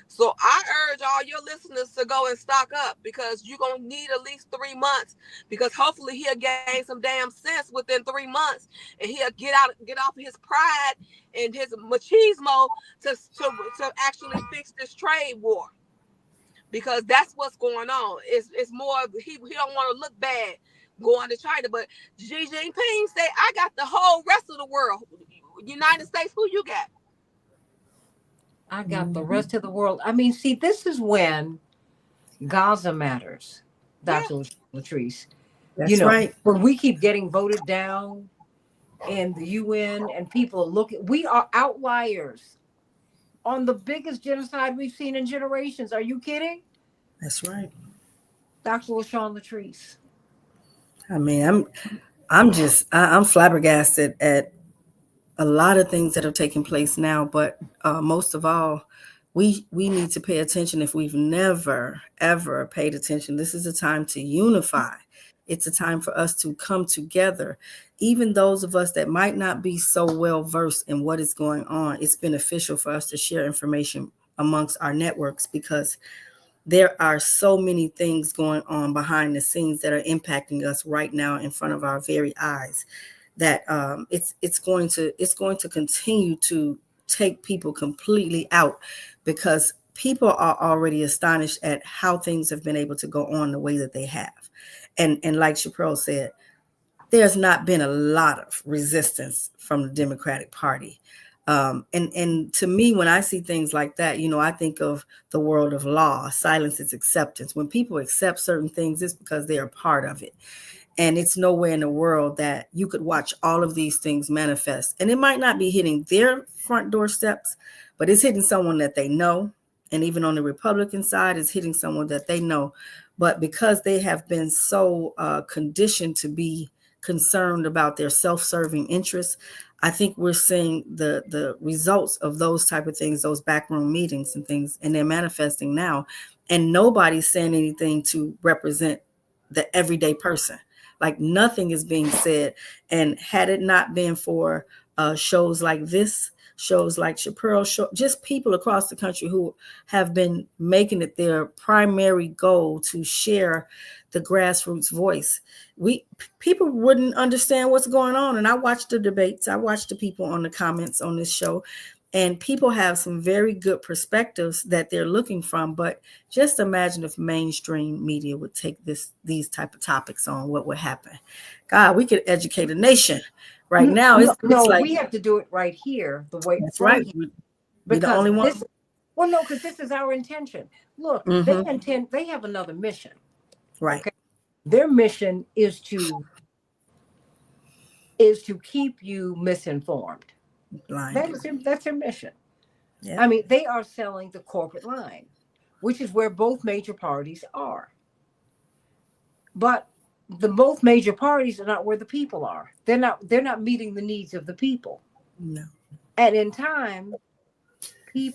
So I urge all your listeners to go and stock up because you're going to need at least 3 months because hopefully he'll gain some damn sense within 3 months and he'll get off of his pride and his machismo to actually fix this trade war because that's what's going on. It's more, he don't want to look bad going to China, but Xi Jinping said, I got the whole rest of the world. United States, who you got? I got the rest of the world. I mean, see, this is when Gaza matters, Dr. Latrice. That's right. When we keep getting voted down in the UN and people are looking, we are outliers on the biggest genocide we've seen in generations. Are you kidding? That's right. Dr. LaShawn Latrice. I mean, I'm flabbergasted at a lot of things that are taking place now, but most of all, we need to pay attention if we've never, ever paid attention. This is a time to unify. It's a time for us to come together. Even those of us that might not be so well versed in what is going on, it's beneficial for us to share information amongst our networks because there are so many things going on behind the scenes that are impacting us right now in front of our very eyes. That it's going to continue to take people completely out because people are already astonished at how things have been able to go on the way that they have. And like Chaparral said, there's not been a lot of resistance from the Democratic Party. And to me, when I see things like that, I think of the world of law. Silence is acceptance. When people accept certain things, it's because they are part of it. And it's nowhere in the world that you could watch all of these things manifest. And it might not be hitting their front doorsteps, but it's hitting someone that they know. And even on the Republican side, it's hitting someone that they know. But because they have been so conditioned to be concerned about their self-serving interests, I think we're seeing the results of those type of things, those backroom meetings and things, and they're manifesting now. And nobody's saying anything to represent the everyday person. Like nothing is being said. And had it not been for shows like this, shows like Chaparral Show, just people across the country who have been making it their primary goal to share the grassroots voice, people wouldn't understand what's going on. And I watched the debates. I watched the people on the comments on this show. And people have some very good perspectives that they're looking from. But just imagine if mainstream media would take these type of topics on, what would happen. God, we could educate a nation Right now, no, it's like, we have to do it right here, the way that's from right. here, We're the only one. this. Well, no, because this is our intention. Look, they have another mission. Right. Okay, their mission is to keep you misinformed. Blinded. That's their mission. Yeah. I mean, they are selling the corporate line, which is where both major parties are. But the both major parties are not where the people are. They're not meeting the needs of the people. No. And in time, you're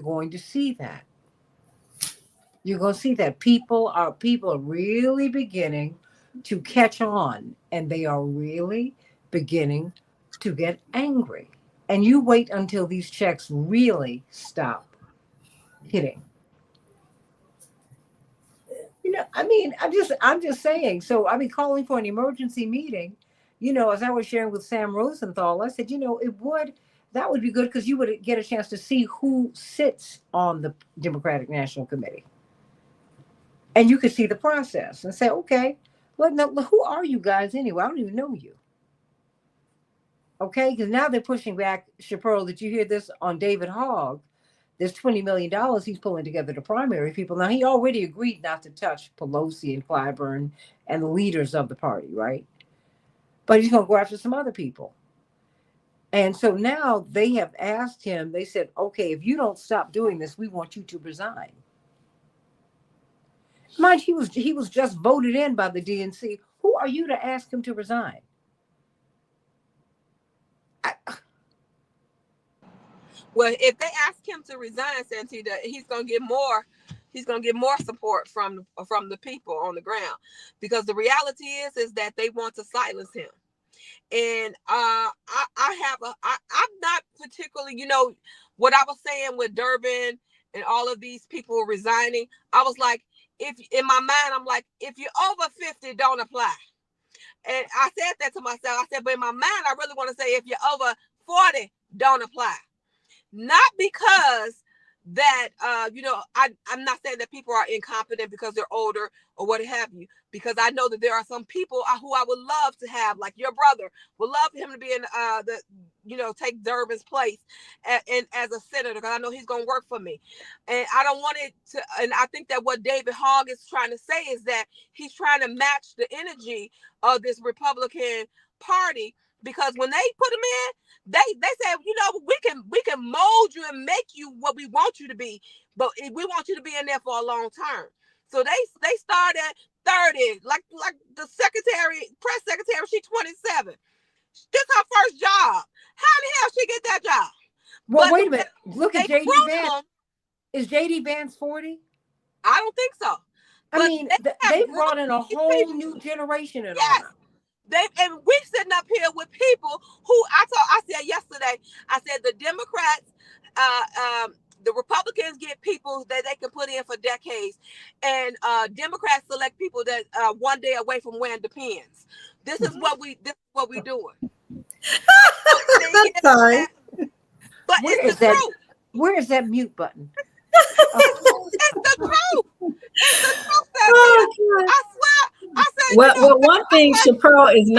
going to see that. You're going to see that people are really beginning to catch on, and they are really beginning to get angry. And you wait until these checks really stop hitting. I mean, I'm just saying. So I've been calling for an emergency meeting. As I was sharing with Sam Rosenthal, I said, that would be good because you would get a chance to see who sits on the Democratic National Committee. And you could see the process and say, okay, well, now, who are you guys anyway? I don't even know you. Okay, because now they're pushing back. Chaparral, did you hear this on David Hogg? There's $20 million he's pulling together the primary people. Now, he already agreed not to touch Pelosi and Clyburn and the leaders of the party, right? But he's going to go after some other people. And so now they have asked him, they said, okay, if you don't stop doing this, we want you to resign. Mind, he was just voted in by the DNC. Who are you to ask him to resign? Well, if they ask him to resign, Santita, he's gonna get more support from the people on the ground, because the reality is that they want to silence him. And I'm not particularly, what I was saying with Durbin and all of these people resigning. I was like, if in my mind, I'm like, if you're over 50, don't apply. And I said that to myself. I said, but in my mind, I really want to say, if you're over 40, don't apply. Not because that, I'm not saying that people are incompetent because they're older or what have you, because I know that there are some people who I would love to have, like your brother, would love for him to be in take Durbin's place and as a senator, because I know he's going to work for me. And I don't want it to, and I think that what David Hogg is trying to say is that he's trying to match the energy of this Republican Party, because when they put him in, they said, we can mold you and make you what we want you to be, but we want you to be in there for a long term. So they start at 30, like the press secretary, she's 27. This her first job. How in the hell she get that job? Well, wait a minute. Look at JD Vance. Is JD Vance 40? I don't think so. I mean, they brought in a whole new generation in on them. And we sitting up here with people who I said yesterday, I said the Democrats, the Republicans get people that they can put in for decades, and Democrats select people that are one day away from wearing Depends. This is what we doing. Sorry. But it's the truth. Where is that mute button? It's the truth. It's the truth. I swear. I said, well, one thing, Chaparral, is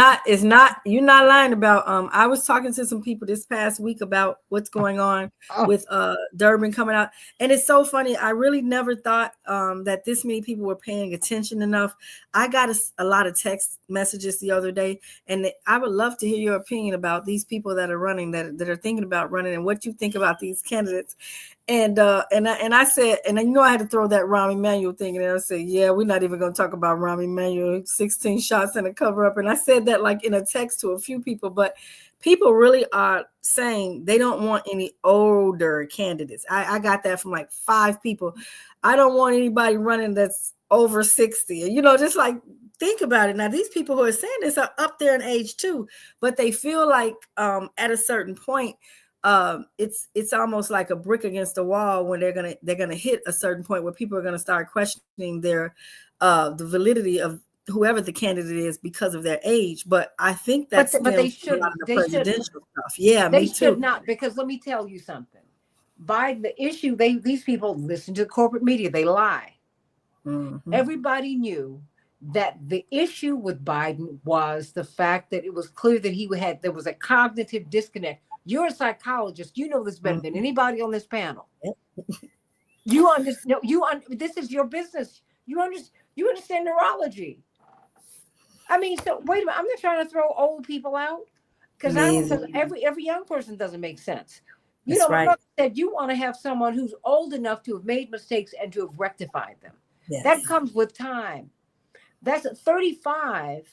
not you're not lying about. I was talking to some people this past week about what's going on with Durbin coming out, and it's so funny. I really never thought that this many people were paying attention enough. I got a lot of text messages the other day, and I would love to hear your opinion about these people that are running, that are thinking about running, and what you think about these candidates. And I said, and I had to throw that Rahm Emanuel thing in there. I said, yeah, we're not even going to talk about Rahm Emanuel, 16 shots and a cover up. And I said that like in a text to a few people, but people really are saying they don't want any older candidates. I got that from like 5 people. I don't want anybody running that's over 60. And, just like, think about it. Now, these people who are saying this are up there in age too, but they feel like at a certain point, it's almost like a brick against the wall when they're gonna hit a certain point where people are gonna start questioning their the validity of whoever the candidate is because of their age. But I think that's they should presidential stuff. Yeah, they me should too. not, because let me tell you something. By the issue, these people listen to corporate media. They lie. Mm-hmm. Everybody knew that the issue with Biden was the fact that it was clear that there was a cognitive disconnect. You're a psychologist. You know this better than anybody on this panel. You understand. This is your business. You understand neurology. I mean, so wait a minute. I'm not trying to throw old people out because every young person doesn't make sense. That's My right. mother said you want to have someone who's old enough to have made mistakes and to have rectified them. Yes. That comes with time. That's 35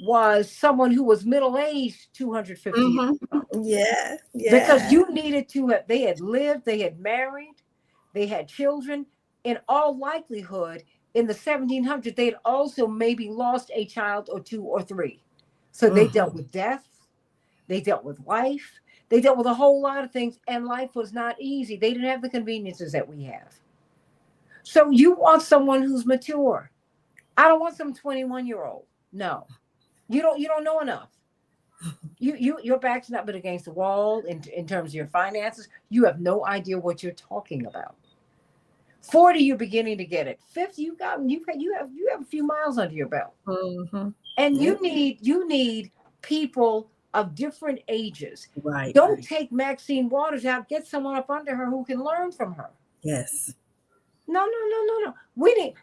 was someone who was middle-aged 250 years ago. Yeah. Because you needed to have, they had lived, they had married, they had children. In all likelihood, in the 1700s, they had also maybe lost a child or two or three. So they dealt with death, they dealt with life, they dealt with a whole lot of things, and life was not easy. They didn't have the conveniences that we have. So you want someone who's mature. I don't want some 21-year-old. No, you don't know enough. Your back's not been against the wall in terms of your finances. You have no idea what you're talking about. 40, you're beginning to get it. 50, you have a few miles under your belt. And you need people of different ages. Right. Don't take Maxine Waters out. Get someone up under her who can learn from her. Yes. No.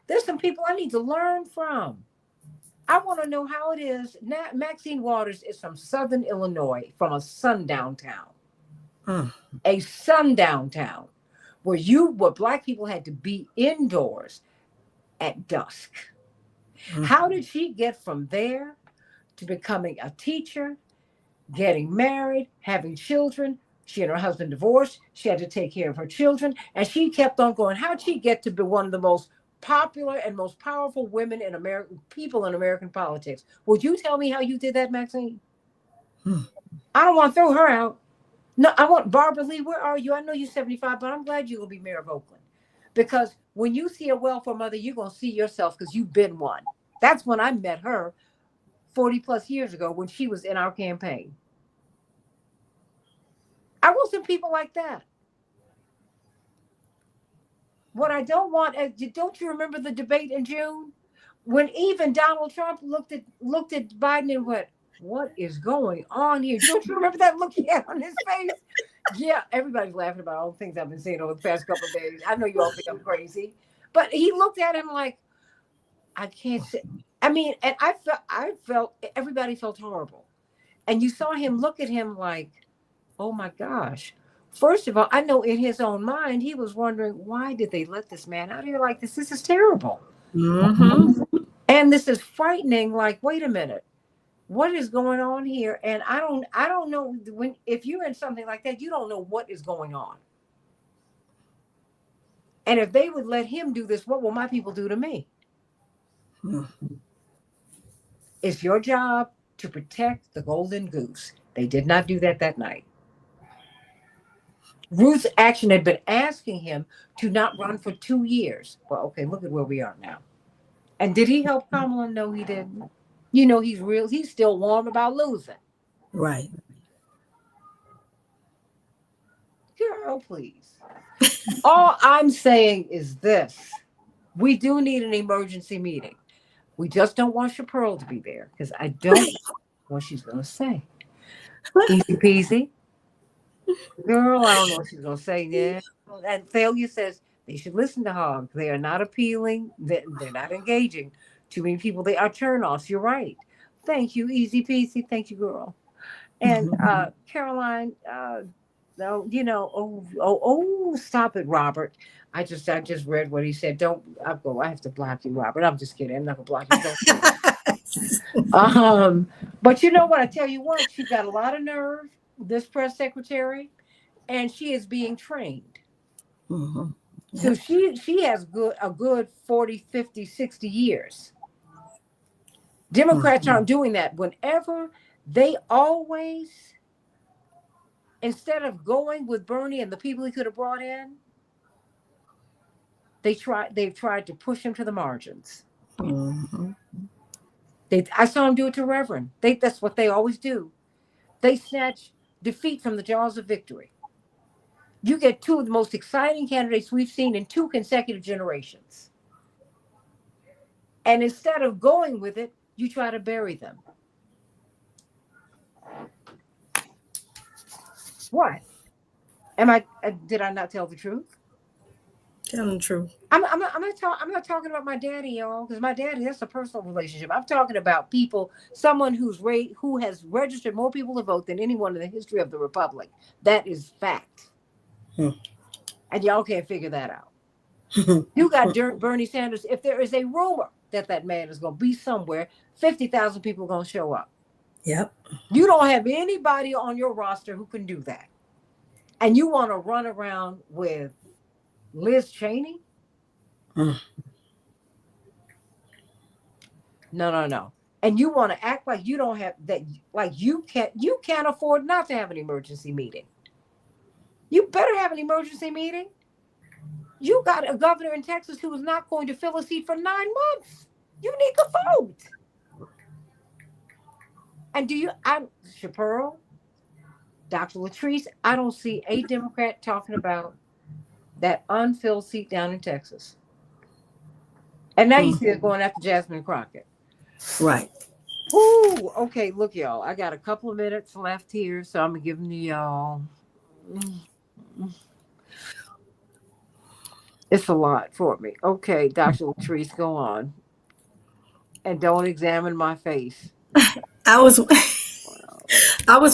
There's some people I need to learn from. I want to know how it is. Maxine Waters is from Southern Illinois, from a sundown town. A sundown town where Black people had to be indoors at dusk. How did she get from there to becoming a teacher, getting married, having children? She and her husband divorced. She had to take care of her children. And she kept on going. How'd she get to be one of the most popular and most powerful women in people in American politics? Would you tell me how you did that, Maxine? I don't want to throw her out. No, I want Barbara Lee. Where are you? I know you're 75, but I'm glad you're going to be mayor of Oakland. Because when you see a welfare mother, you're going to see yourself because you've been one. That's when I met her 40 plus years ago when she was in our campaign. I want some people like that. What I don't want, don't you remember the debate in June? When even Donald Trump looked at Biden and went, what is going on here? Don't you remember that look he had on his face? Yeah, everybody's laughing about all the things I've been saying over the past couple of days. I know you all think I'm crazy. But he looked at him like, I can't say. I mean, and I felt everybody felt horrible. And you saw him look at him like, oh my gosh. First of all, I know in his own mind, he was wondering, why did they let this man out here like this? This is terrible. And this is frightening. Like, wait a minute. What is going on here? And I don't know if you're in something like that, you don't know what is going on. And if they would let him do this, what will my people do to me? It's your job to protect the golden goose. They did not do that night. Ruth's action had been asking him to not run for 2 years. Well, okay, look at where we are now. And did he help Kamala? No, he didn't. He's still warm about losing. Right. Girl, please. All I'm saying is this. We do need an emergency meeting. We just don't want Chappelle to be there because I don't know what she's going to say. Easy peasy. Girl, I don't know what she's going to say there. And Thalia says they should listen to Hogg. They are not appealing. They're not engaging. Too many people, they are turnoffs. You're right. Thank you, easy peasy. Thank you, girl. And Caroline, stop it, Robert. I just read what he said. I have to block you, Robert. I'm just kidding. I'm not gonna block you. But you know what? I tell you what, she got a lot of nerve, this press secretary, and she is being trained. So she has a good 40, 50, 60 years. Democrats aren't doing that. Whenever they always, instead of going with Bernie and the people he could have brought in, they've tried to push him to the margins. I saw him do it to Reverend. That's what they always do. They snatch defeat from the jaws of victory. You get two of the most exciting candidates we've seen in 2 consecutive generations. And instead of going with it, you try to bury them. What? Did I not tell the truth? Telling the truth. I'm not talking about my daddy, y'all, because my daddy, that's a personal relationship. I'm talking about people, someone who has registered more people to vote than anyone in the history of the republic. That is fact. Hmm. And y'all can't figure that out. You got Bernie Sanders. If there is a rumor that man is going to be somewhere, 50,000 people are going to show up. Yep. You don't have anybody on your roster who can do that. And you want to run around with Liz Cheney? Mm. No. And you want to act like you don't have that, like you can't afford not to have an emergency meeting. You better have an emergency meeting. You got a governor in Texas who is not going to fill a seat for 9 months. You need to vote. And Shapiro, Dr. Latrice, I don't see a Democrat talking about that unfilled seat down in Texas. And now you see it going after Jasmine Crockett. Right. Ooh, okay, look, y'all. I got a couple of minutes left here, so I'm going to give them to y'all. It's a lot for me. Okay, Dr. Latrice, go on. And don't examine my face. I was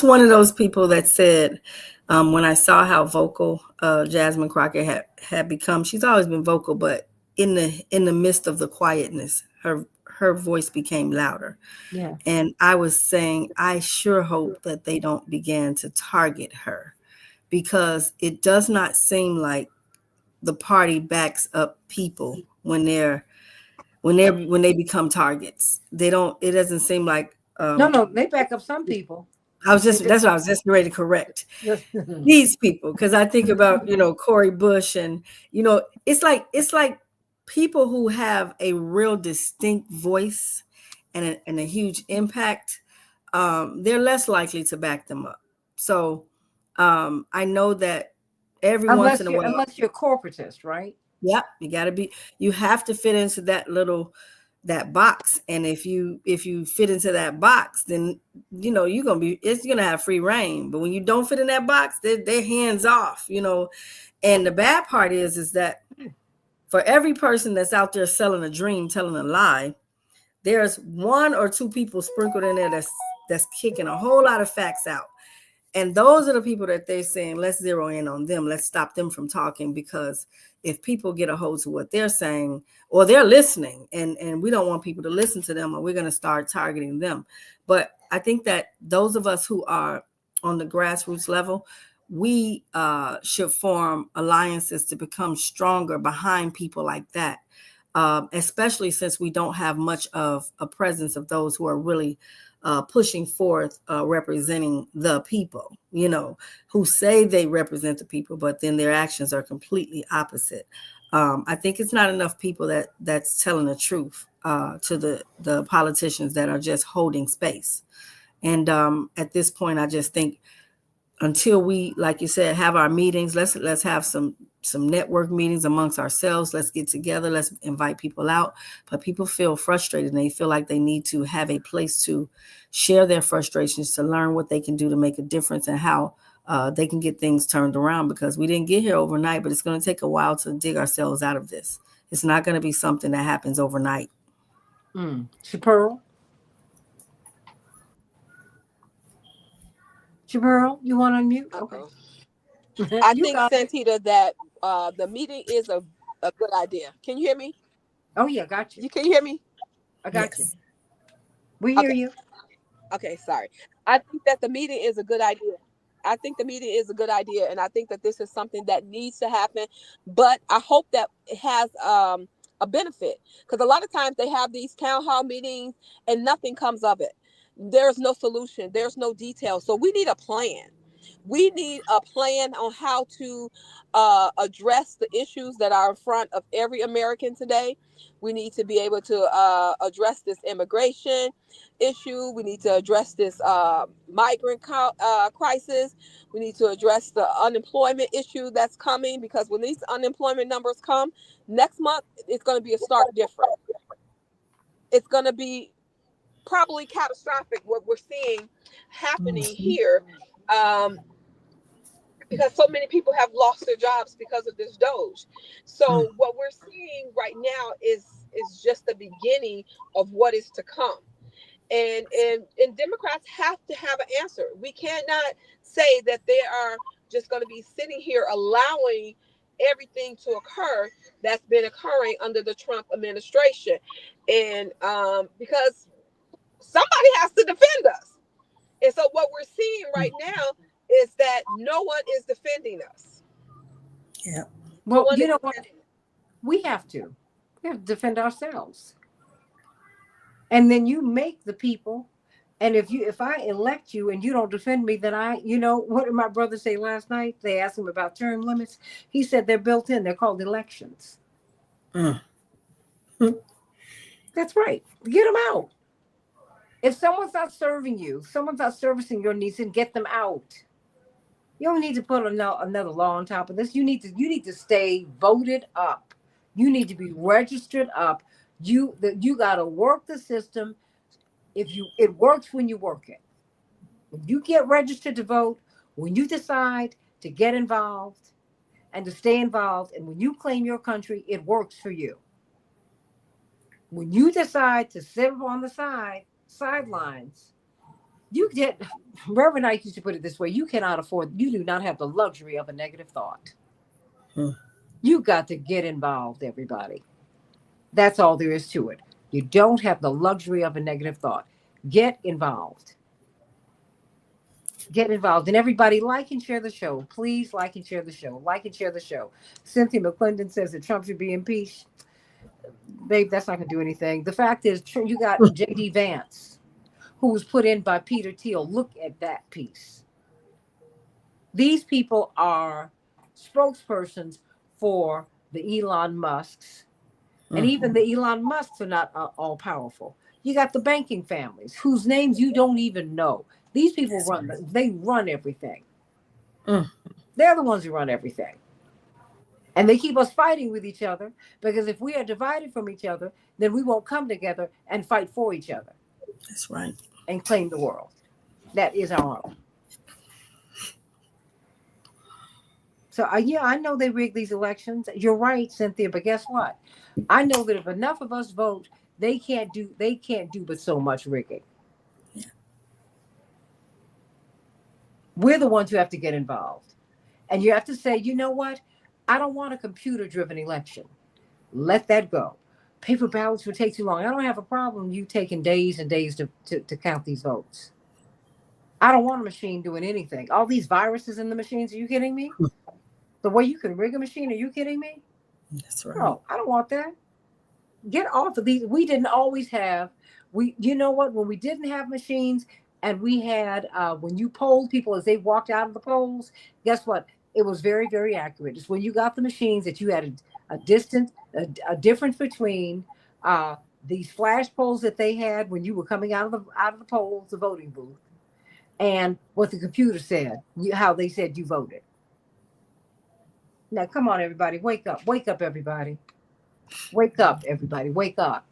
one of those people that said, when I saw how vocal Jasmine Crockett had become, she's always been vocal, but in the midst of the quietness, her voice became louder. Yeah. And I was saying, I sure hope that they don't begin to target her, because it does not seem like the party backs up people when they become targets. It doesn't seem like no, they back up some people. that's what I was just ready to correct. These people, because I think about, Cori Bush, and it's like people who have a real distinct voice and a huge impact, they're less likely to back them up. So I know that every once in a while, unless you're corporatist, right? Yep, you have to fit into that box. And if you fit into that box, then it's gonna have free reign. But when you don't fit in that box, they're hands off, And the bad part is that for every person that's out there selling a dream, telling a lie, there's 1 or 2 people sprinkled in there that's kicking a whole lot of facts out. And those are the people that they're saying, let's zero in on them. Let's stop them from talking, because if people get a hold of what they're saying, or they're listening, and we don't want people to listen to them, or we're going to start targeting them. But I think that those of us who are on the grassroots level, we should form alliances to become stronger behind people like that, especially since we don't have much of a presence of those who are really pushing forth, representing the people, who say they represent the people, but then their actions are completely opposite. I think it's not enough people that's telling the truth to the politicians that are just holding space. And at this point, I just think, until we, like you said, have our meetings, let's have some network meetings amongst ourselves. Let's get together. Let's invite people out. But people feel frustrated, and they feel like they need to have a place to share their frustrations, to learn what they can do to make a difference, and how they can get things turned around, because we didn't get here overnight, but it's going to take a while to dig ourselves out of this. It's not going to be something that happens overnight. Shapiro, you want to unmute? Okay. I think, Santita, that the meeting is a good idea. Can you hear me? Oh yeah, got you. Can you hear me? I got you. We hear you. Okay, sorry. I think that the meeting is a good idea. And I think that this is something that needs to happen. But I hope that it has a benefit, because a lot of times they have these town hall meetings and nothing comes of it. There's no solution. There's no detail. So we need a plan. We need a plan on how to address the issues that are in front of every American today. We need to be able to address this immigration issue. We need to address this migrant crisis. We need to address the unemployment issue that's coming, because when these unemployment numbers come next month, it's going to be a stark difference. it's going to be probably catastrophic what we're seeing happening here, because so many people have lost their jobs because of this Doge. So what we're seeing right now is just the beginning of what is to come. And Democrats have to have an answer. We cannot say that they are just going to be sitting here allowing everything to occur that's been occurring under the Trump administration, and because somebody has to defend us. And so what we're seeing right now is that no one is defending us. Yeah. Well, you know what? We have to defend ourselves. And then you make the people. And if I elect you and you don't defend me, then what did my brother say last night? They asked him about term limits. He said they're built in. They're called elections. That's right. Get them out. If someone's not serving you, someone's not servicing your needs, then get them out. You don't need to put another law on top of this. You need to stay voted up. You need to be registered up. You got to work the system. It works when you work it. When you get registered to vote, when you decide to get involved and to stay involved, and when you claim your country, it works for you. When you decide to sit on the sidelines, Reverend Ike used to put it this way: you do not have the luxury of a negative thought. You got to get involved, everybody. That's all there is to it. You don't have the luxury of a negative thought. Get involved. Get involved. And everybody, like and share the show. Please like and share the show. Like and share the show. Cynthia McClendon says that Trump should be impeached. Babe, that's not going to do anything. The fact is, you got J.D. Vance, who was put in by Peter Thiel. Look at that piece. These people are spokespersons for the Elon Musks. And even the Elon Musks are not all powerful. You got the banking families whose names you don't even know. These people run everything. They're the ones who run everything. And they keep us fighting with each other, because if we are divided from each other, then we won't come together and fight for each other. That's right. And claim the world. That is our own. So, I know they rigged these elections. You're right, Cynthia, but guess what? I know that if enough of us vote, they can't do but so much rigging. Yeah. We're the ones who have to get involved. And you have to say, you know what? I don't want a computer-driven election. Let that go. Paper ballots would take too long. I don't have a problem you taking days and days to count these votes. I don't want a machine doing anything. All these viruses in the machines, are you kidding me? The way you can rig a machine, are you kidding me? That's right. No, I don't want that. Get off of these. We didn't always have, you know what, when we didn't have machines and we had, when you polled people as they walked out of the polls, guess what? It was very, very accurate. It's when you got the machines that you had a difference between these flash polls that they had when you were coming out of the polls, the voting booth, and what the computer said, how they said you voted. Now, come on, everybody, wake up, everybody, wake up, everybody, wake up.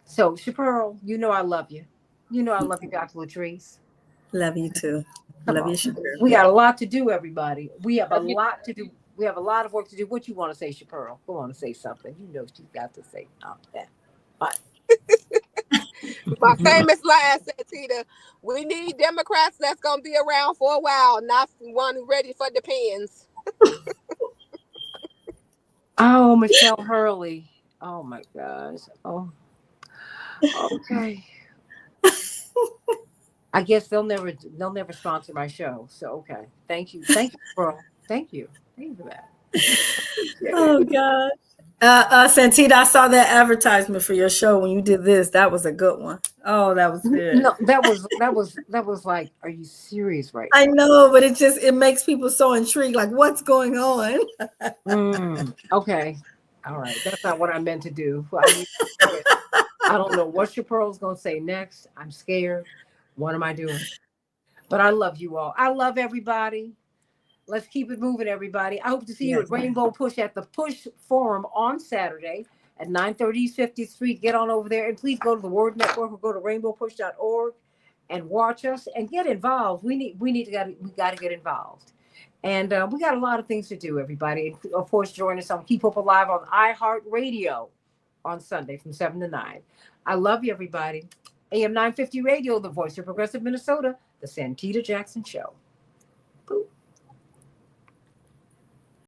So, Chaparral, you know I love you. You know I love you, Dr. Latrice. Love you too. Love you, Chaparral. We got a lot to do, everybody. We have a lot to do. We have a lot of work to do. What you want to say, Chaparral? Go on and say something. You know what you got to say. Bye. My famous line, Santita, we need Democrats that's going to be around for a while, not one ready for the pens. Oh, Michelle Hurley. Oh, my gosh. Oh, okay. I guess they'll never sponsor my show. So, okay. Thank you, Pearl. Thank you for that. Oh God. Santita, I saw that advertisement for your show when you did this. That was a good one. Oh, that was good. No, that was like, are you serious right now? I know, but it makes people so intrigued. Like, what's going on? Okay. All right. That's not what I meant to do. I don't know what your Pearl's going to say next. I'm scared. What am I doing? But I love you all. I love everybody. Let's keep it moving, everybody. I hope to see you at Rainbow Push at the Push Forum on Saturday. at 930 East 50th Street. Get on over there and please go to the Word Network or go to rainbowpush.org and watch us and get involved. We got to get involved. And we got a lot of things to do, everybody. Of course, join us on Keep Hope Alive on iHeartRadio on Sunday from 7 to 9. I love you, everybody. AM 950 Radio, the voice of progressive Minnesota, the Santita Jackson Show.